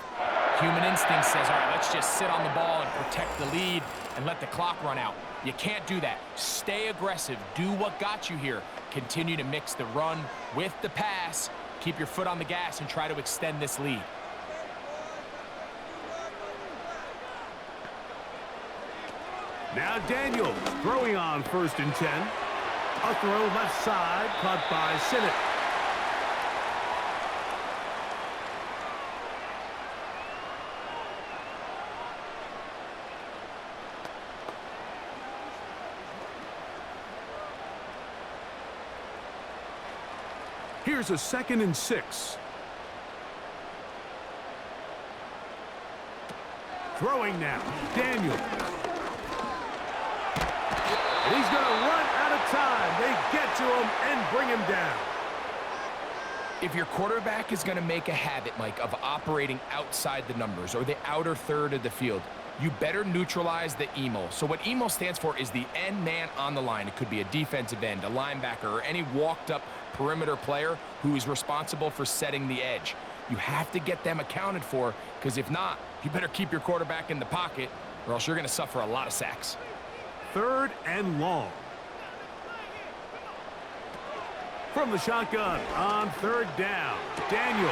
Human instinct says, all right, let's just sit on the ball and protect the lead and let the clock run out. You can't do that. Stay aggressive. Do what got you here. Continue to mix the run with the pass. Keep your foot on the gas and try to extend this lead. Now Daniels throwing on 1st and 10. A throw left side, caught by Sinnott. Here's a 2nd and 6. Throwing now, Daniels. And he's going to run out of time. They get to him and bring him down. If your quarterback is going to make a habit, Mike, of operating outside the numbers or the outer third of the field, you better neutralize the EMO. So what EMO stands for is the end man on the line. It could be a defensive end, a linebacker, or any walked-up perimeter player who is responsible for setting the edge. You have to get them accounted for, because if not, you better keep your quarterback in the pocket, or else you're going to suffer a lot of sacks. 3rd and long. From the shotgun on 3rd down, Daniels.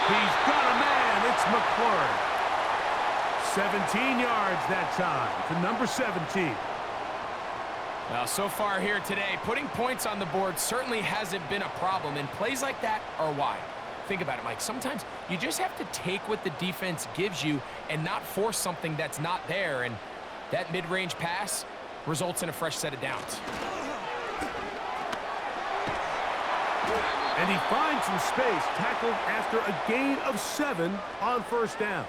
He's got a man. It's McLaurin. 17 yards that time to number 17. Well, so far here today, putting points on the board certainly hasn't been a problem, and plays like that are why. Think about it, Mike. Sometimes you just have to take what the defense gives you and not force something that's not there, and that mid-range pass results in a fresh set of downs. And he finds some space, tackled after a gain of 7 on 1st down.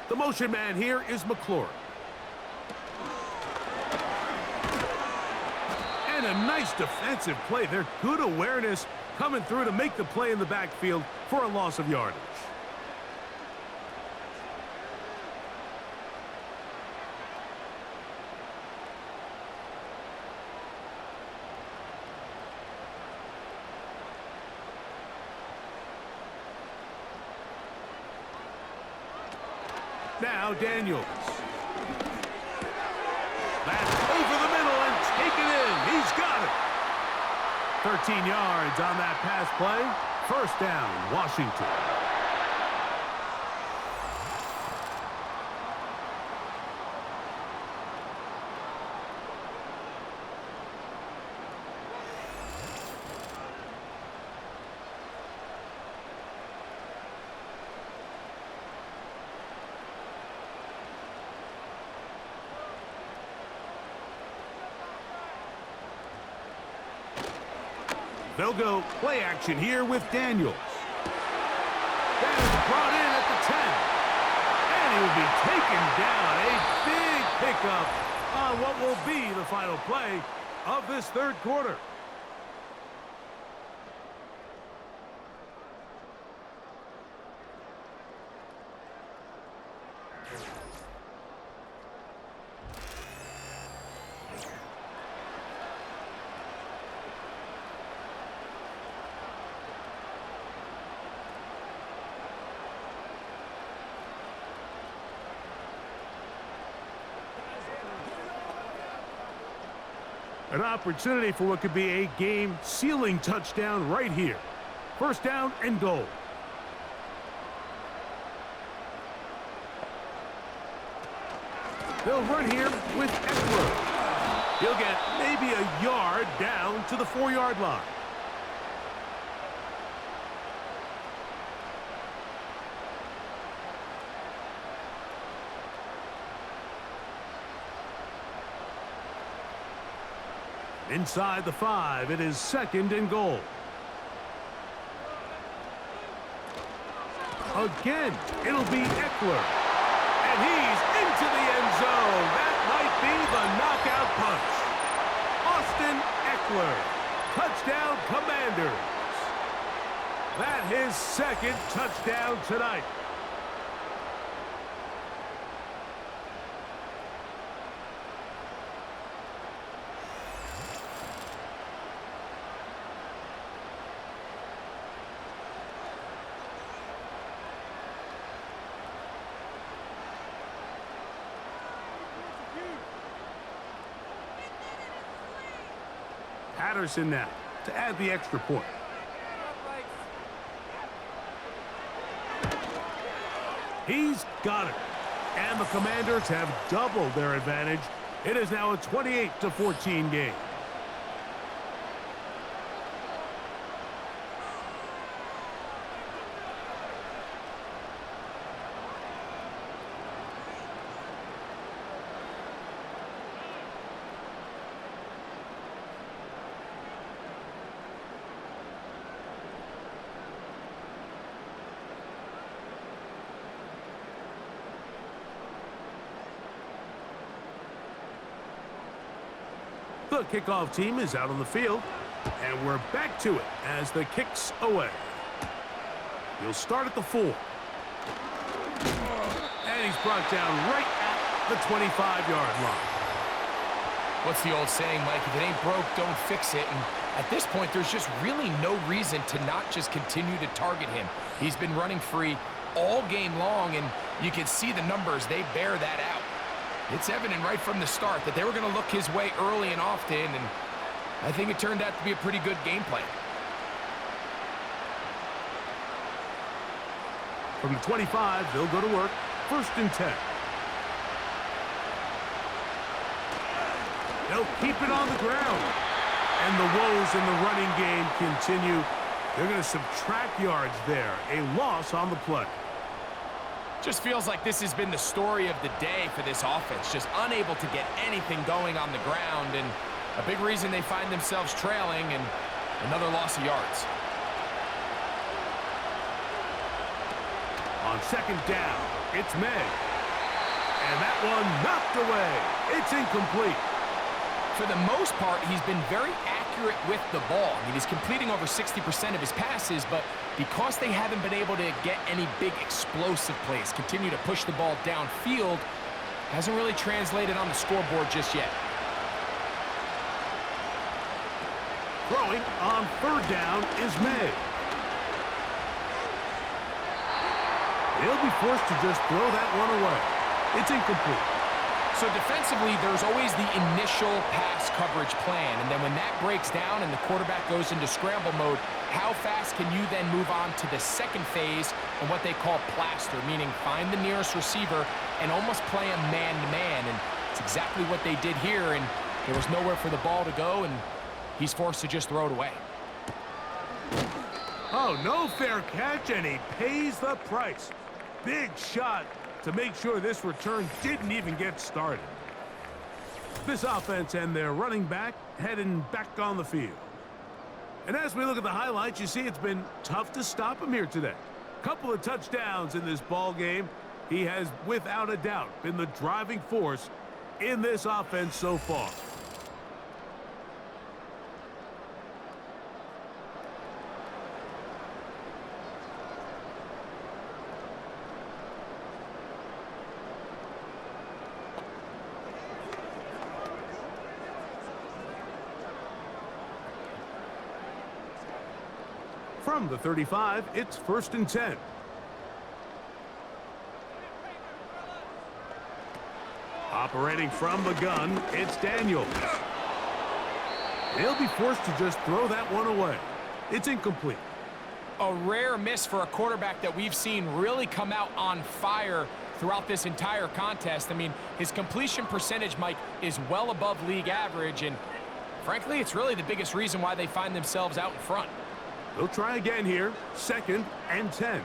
The motion man here is McLaurin. And a nice defensive play. They're good awareness coming through to make the play in the backfield for a loss of yardage. Now Daniels. That's over the middle and taken in. He's got it. 13 yards on that pass play. 1st down, Washington. They'll go play action here with Daniels. That is brought in at the 10. And he will be taken down. A big pickup on what will be the final play of this 3rd quarter. An opportunity for what could be a game-sealing touchdown right here. 1st down and goal. They'll run here with Eckler. He'll get maybe a yard down to the 4-yard line. Inside the 5, it is 2nd and goal. Again, it'll be Eckler. And he's into the end zone. That might be the knockout punch. Austin Eckler. Touchdown, Commanders. That's his second touchdown tonight. Patterson now to add the extra point. He's got it. And the Commanders have doubled their advantage. It is now a 28-14 game. The kickoff team is out on the field, and we're back to it as the kick's away. He'll start at the 4. And he's brought down right at the 25-yard line. What's the old saying, Mike? If it ain't broke, don't fix it. And at this point, there's just really no reason to not just continue to target him. He's been running free all game long, and you can see the numbers. They bear that out. It's evident right from the start that they were going to look his way early and often, and I think it turned out to be a pretty good game plan. From the 25, they'll go to work. 1st and 10. They'll keep it on the ground. And the woes in the running game continue. They're going to subtract yards there. A loss on the play. Just feels like this has been the story of the day for this offense. Just unable to get anything going on the ground, and a big reason they find themselves trailing, and another loss of yards. On 2nd down, it's May. And that one knocked away. It's incomplete. For the most part, he's been very accurate with the ball. I mean, he's completing over 60% of his passes, but because they haven't been able to get any big explosive plays, continue to push the ball downfield, hasn't really translated on the scoreboard just yet. Throwing on 3rd down is May. He'll be forced to just throw that one away. It's incomplete. So defensively, there's always the initial pass coverage plan, and then when that breaks down and the quarterback goes into scramble mode, how fast can you then move on to the second phase and what they call plaster, meaning find the nearest receiver and almost play him man-to-man, and it's exactly what they did here, and there was nowhere for the ball to go, and he's forced to just throw it away. Oh, no fair catch, and he pays the price. Big shot to make sure this return didn't even get started. This offense and their running back heading back on the field. And as we look at the highlights, you see it's been tough to stop him here today. Couple of touchdowns in this ball game. He has, without a doubt, been the driving force in this offense so far. From the 35, it's 1st and 10. Operating from the gun, it's Daniels. He'll be forced to just throw that one away. It's incomplete. A rare miss for a quarterback that we've seen really come out on fire throughout this entire contest. I mean, his completion percentage, Mike, is well above league average, and frankly, it's really the biggest reason why they find themselves out in front. They'll try again here. 2nd and 10.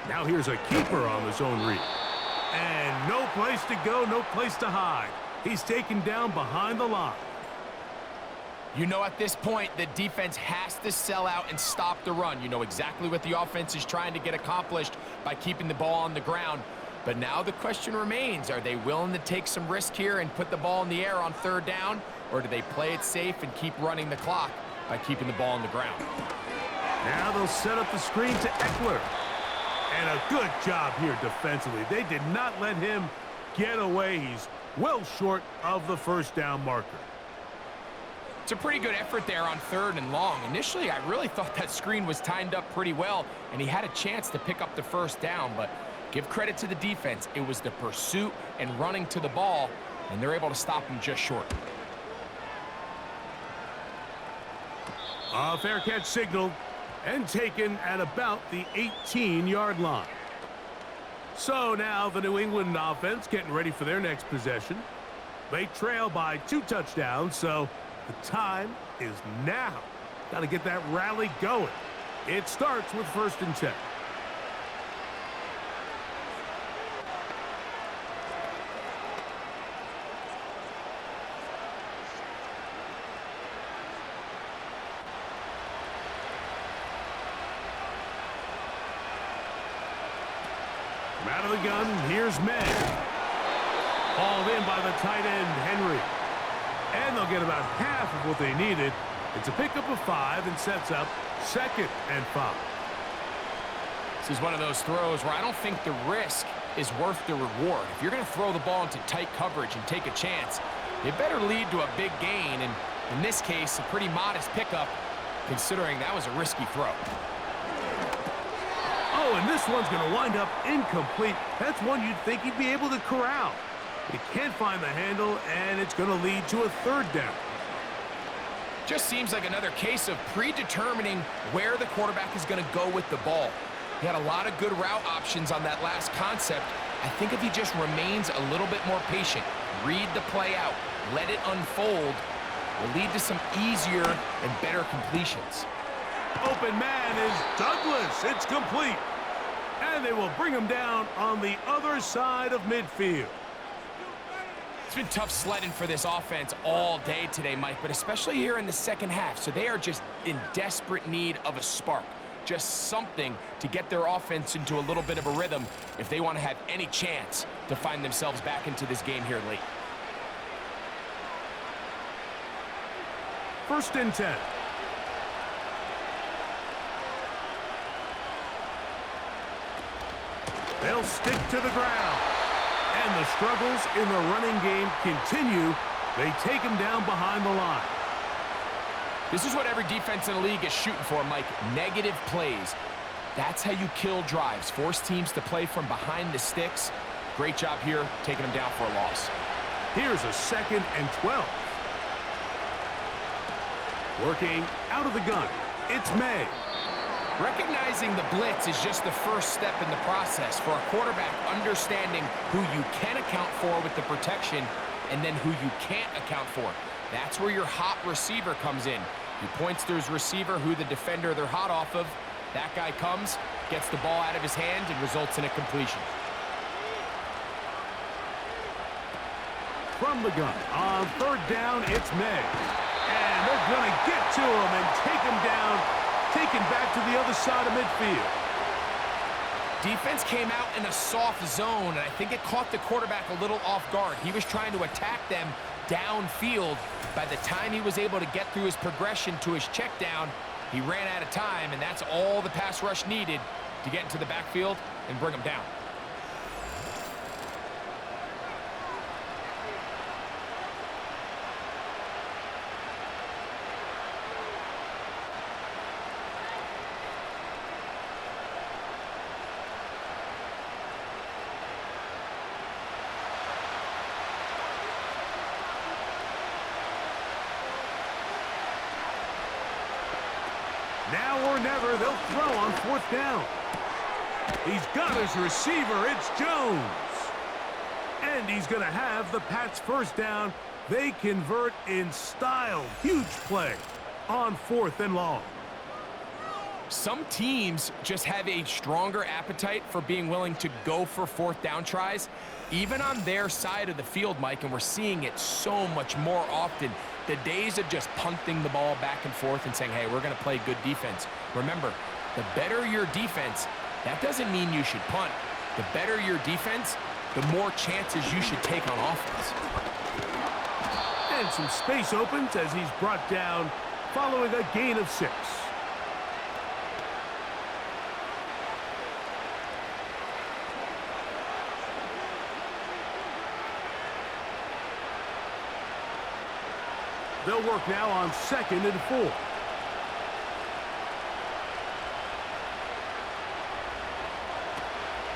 Now here's a keeper on the zone read. And no place to go, no place to hide. He's taken down behind the line. You know at this point the defense has to sell out and stop the run. You know exactly what the offense is trying to get accomplished by keeping the ball on the ground. But now the question remains, are they willing to take some risk here and put the ball in the air on 3rd down? Or do they play it safe and keep running the clock by keeping the ball on the ground? Now they'll set up the screen to Eckler. And a good job here defensively. They did not let him get away. He's well short of the 1st down marker. It's a pretty good effort there on 3rd and long. Initially, I really thought that screen was timed up pretty well, and he had a chance to pick up the 1st down, but give credit to the defense. It was the pursuit and running to the ball, and they're able to stop him just short. A fair catch signaled and taken at about the 18-yard line. So now the New England offense getting ready for their next possession. They trail by 2 touchdowns, so the time is now. Got to get that rally going. It starts with 1st and 10. From out of the gun, here's May. Hauled in by the tight end, Henry. And they'll get about half of what they needed. It's a pickup of 5 and sets up 2nd and 5. This is one of those throws where I don't think the risk is worth the reward. If you're going to throw the ball into tight coverage and take a chance, it better lead to a big gain. And in this case, a pretty modest pickup, considering that was a risky throw. Oh, and this one's going to wind up incomplete. That's one you'd think he'd be able to corral. He can't find the handle, and it's going to lead to a 3rd down. Just seems like another case of predetermining where the quarterback is going to go with the ball. He had a lot of good route options on that last concept. I think if he just remains a little bit more patient, read the play out, let it unfold, will lead to some easier and better completions. Open man is Douglas. It's complete. And they will bring him down on the other side of midfield. It's been tough sledding for this offense all day today, Mike, but especially here in the 2nd half. So they are just in desperate need of a spark, just something to get their offense into a little bit of a rhythm if they want to have any chance to find themselves back into this game here late. 1st and 10. They'll stick to the ground. And the struggles in the running game continue. They take him down behind the line. This is what every defense in the league is shooting for, Mike. Negative plays. That's how you kill drives. Force teams to play from behind the sticks. Great job here, taking them down for a loss. Here's a 2nd and 12. Working out of the gun. It's May. Recognizing the blitz is just the first step in the process for a quarterback understanding who you can account for with the protection and then who you can't account for. That's where your hot receiver comes in. He points to his receiver who the defender they're hot off of. That guy comes, gets the ball out of his hand, and results in a completion. From the gun, on 3rd down, it's May. And they're going to get to him and take him down, taken back to the other side of midfield. Defense came out in a soft zone, and I think it caught the quarterback a little off guard. He was trying to attack them downfield. By the time he was able to get through his progression to his check down, he ran out of time, and that's all the pass rush needed to get into the backfield and bring him down. Now or never, they'll throw on 4th down. He's got his receiver. It's Jones. And he's going to have the Pats' 1st down. They convert in style. Huge play on 4th and long. Some teams just have a stronger appetite for being willing to go for fourth down tries, even on their side of the field, Mike, and we're seeing it so much more often. The days of just punting the ball back and forth and saying, hey, we're going to play good defense. Remember, the better your defense, that doesn't mean you should punt. The better your defense, the more chances you should take on offense. And some space opens as he's brought down following a gain of 6. They'll work now on 2nd and 4.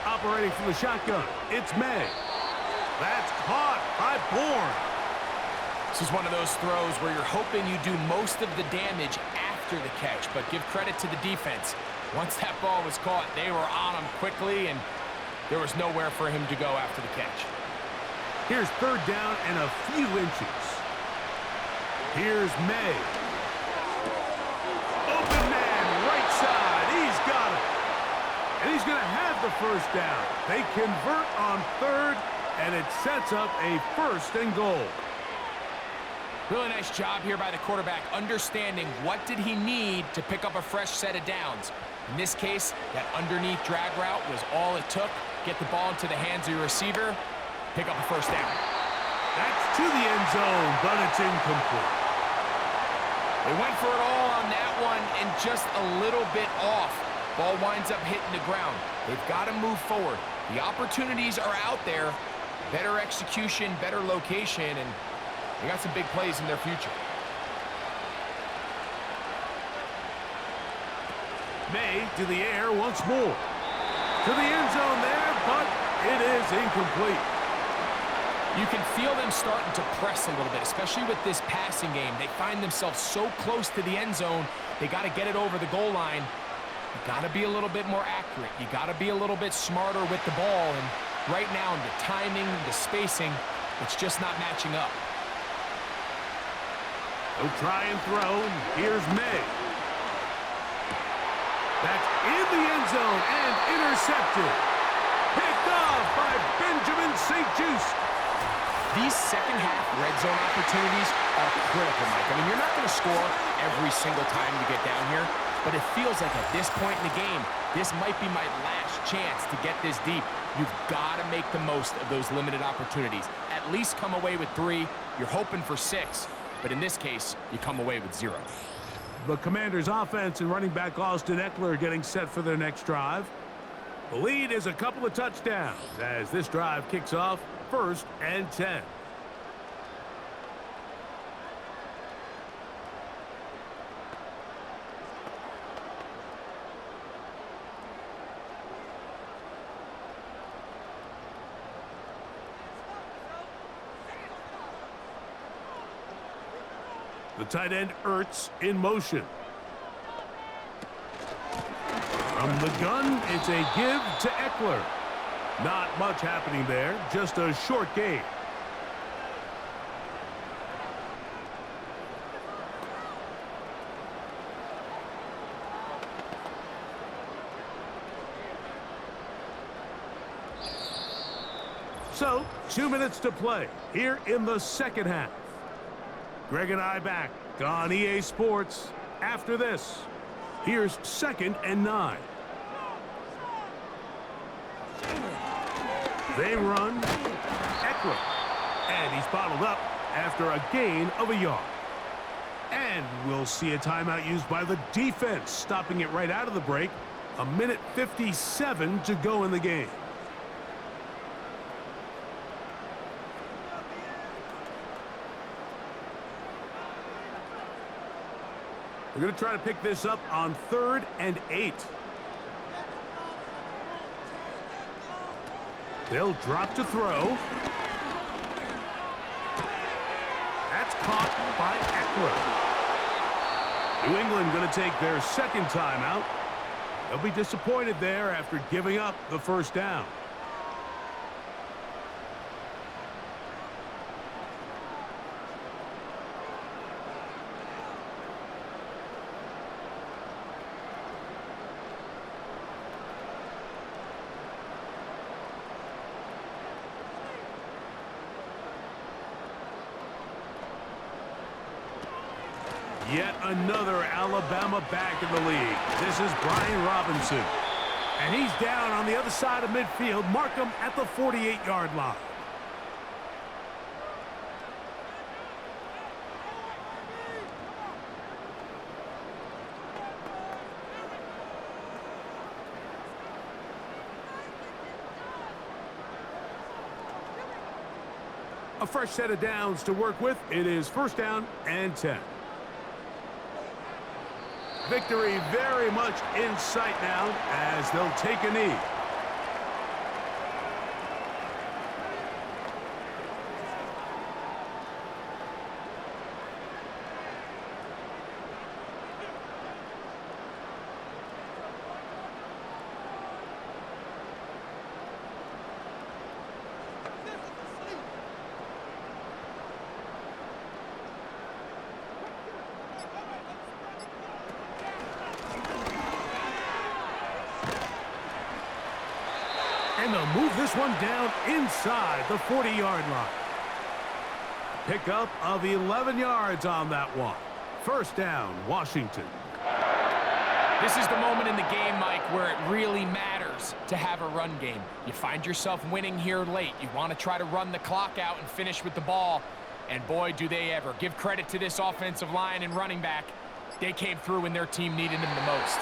Operating from the shotgun, it's May. That's caught by Bourne. This is one of those throws where you're hoping you do most of the damage after the catch, but give credit to the defense. Once that ball was caught, they were on him quickly, and there was nowhere for him to go after the catch. Here's 3rd down and a few inches. Here's May. Open man, right side. He's got it. And he's going to have the 1st down. They convert on 3rd, and it sets up a 1st and goal. Really nice job here by the quarterback, understanding what did he need to pick up a fresh set of downs. In this case, that underneath drag route was all it took. Get the ball into the hands of your receiver, pick up a 1st down. That's to the end zone, but it's incomplete. They went for it all on that one and just a little bit off. Ball winds up hitting the ground. They've got to move forward. The opportunities are out there. Better execution, better location, and they got some big plays in their future. May to the air once more. To the end zone there, but it is incomplete. You can feel them starting to press a little bit, especially with this passing game. They find themselves so close to the end zone, they got to get it over the goal line. You got to be a little bit more accurate. You got to be a little bit smarter with the ball, and right now, the timing, the spacing, it's just not matching up. They'll try and throw. Here's May. That's in the end zone and intercepted. Picked off by Benjamin St. Just. These second-half red zone opportunities are critical, Mike. I mean, you're not going to score every single time you get down here, but it feels like at this point in the game, this might be my last chance to get this deep. You've got to make the most of those limited opportunities. At least come away with 3. You're hoping for 6, but in this case, you come away with 0. The Commanders' offense and running back Austin Eckler getting set for their next drive. The lead is a couple of touchdowns as this drive kicks off 1st and 10. The tight end Ertz in motion. From the gun, it's a give to Eckler. Not much happening there, just a short gain. So, 2 minutes to play here in the second half. Greg and I back on EA Sports after this. Here's 2nd and 9. They run. Eckler. And he's bottled up after a gain of a yard. And we'll see a timeout used by the defense, stopping it right out of the break. 1:57 to go in the game. We're going to try to pick this up on 3rd and 8. They'll drop to throw. That's caught by Eckler. New England going to take their 2nd timeout. They'll be disappointed there after giving up the 1st down. Yet another Alabama back in the league. This is Brian Robinson. And he's down on the other side of midfield. Mark him at the 48-yard line. A fresh set of downs to work with. It is 1st down and 10. Victory very much in sight now as they'll take a knee. And they'll move this one down inside the 40-yard line. Pickup of 11 yards on that one. 1st down, Washington. This is the moment in the game, Mike, where it really matters to have a run game. You find yourself winning here late. You want to try to run the clock out and finish with the ball. And boy, do they ever. Give credit to this offensive line and running back. They came through when their team needed them the most.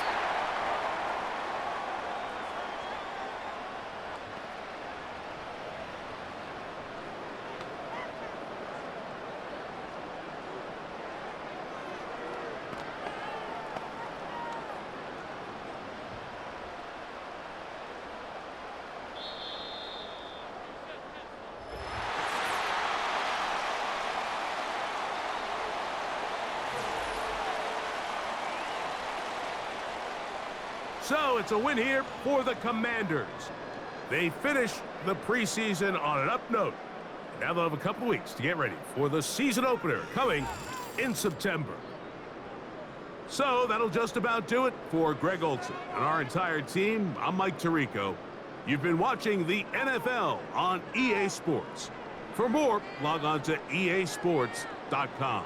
So it's a win here for the Commanders. They finish the preseason on an up note. Now they'll have a couple weeks to get ready for the season opener coming in September. So that'll just about do it for Greg Olson and our entire team. I'm Mike Tirico. You've been watching the NFL on EA Sports. For more, log on to easports.com.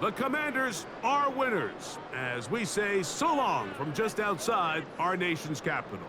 The Commanders are winners, as we say so long from just outside our nation's capital.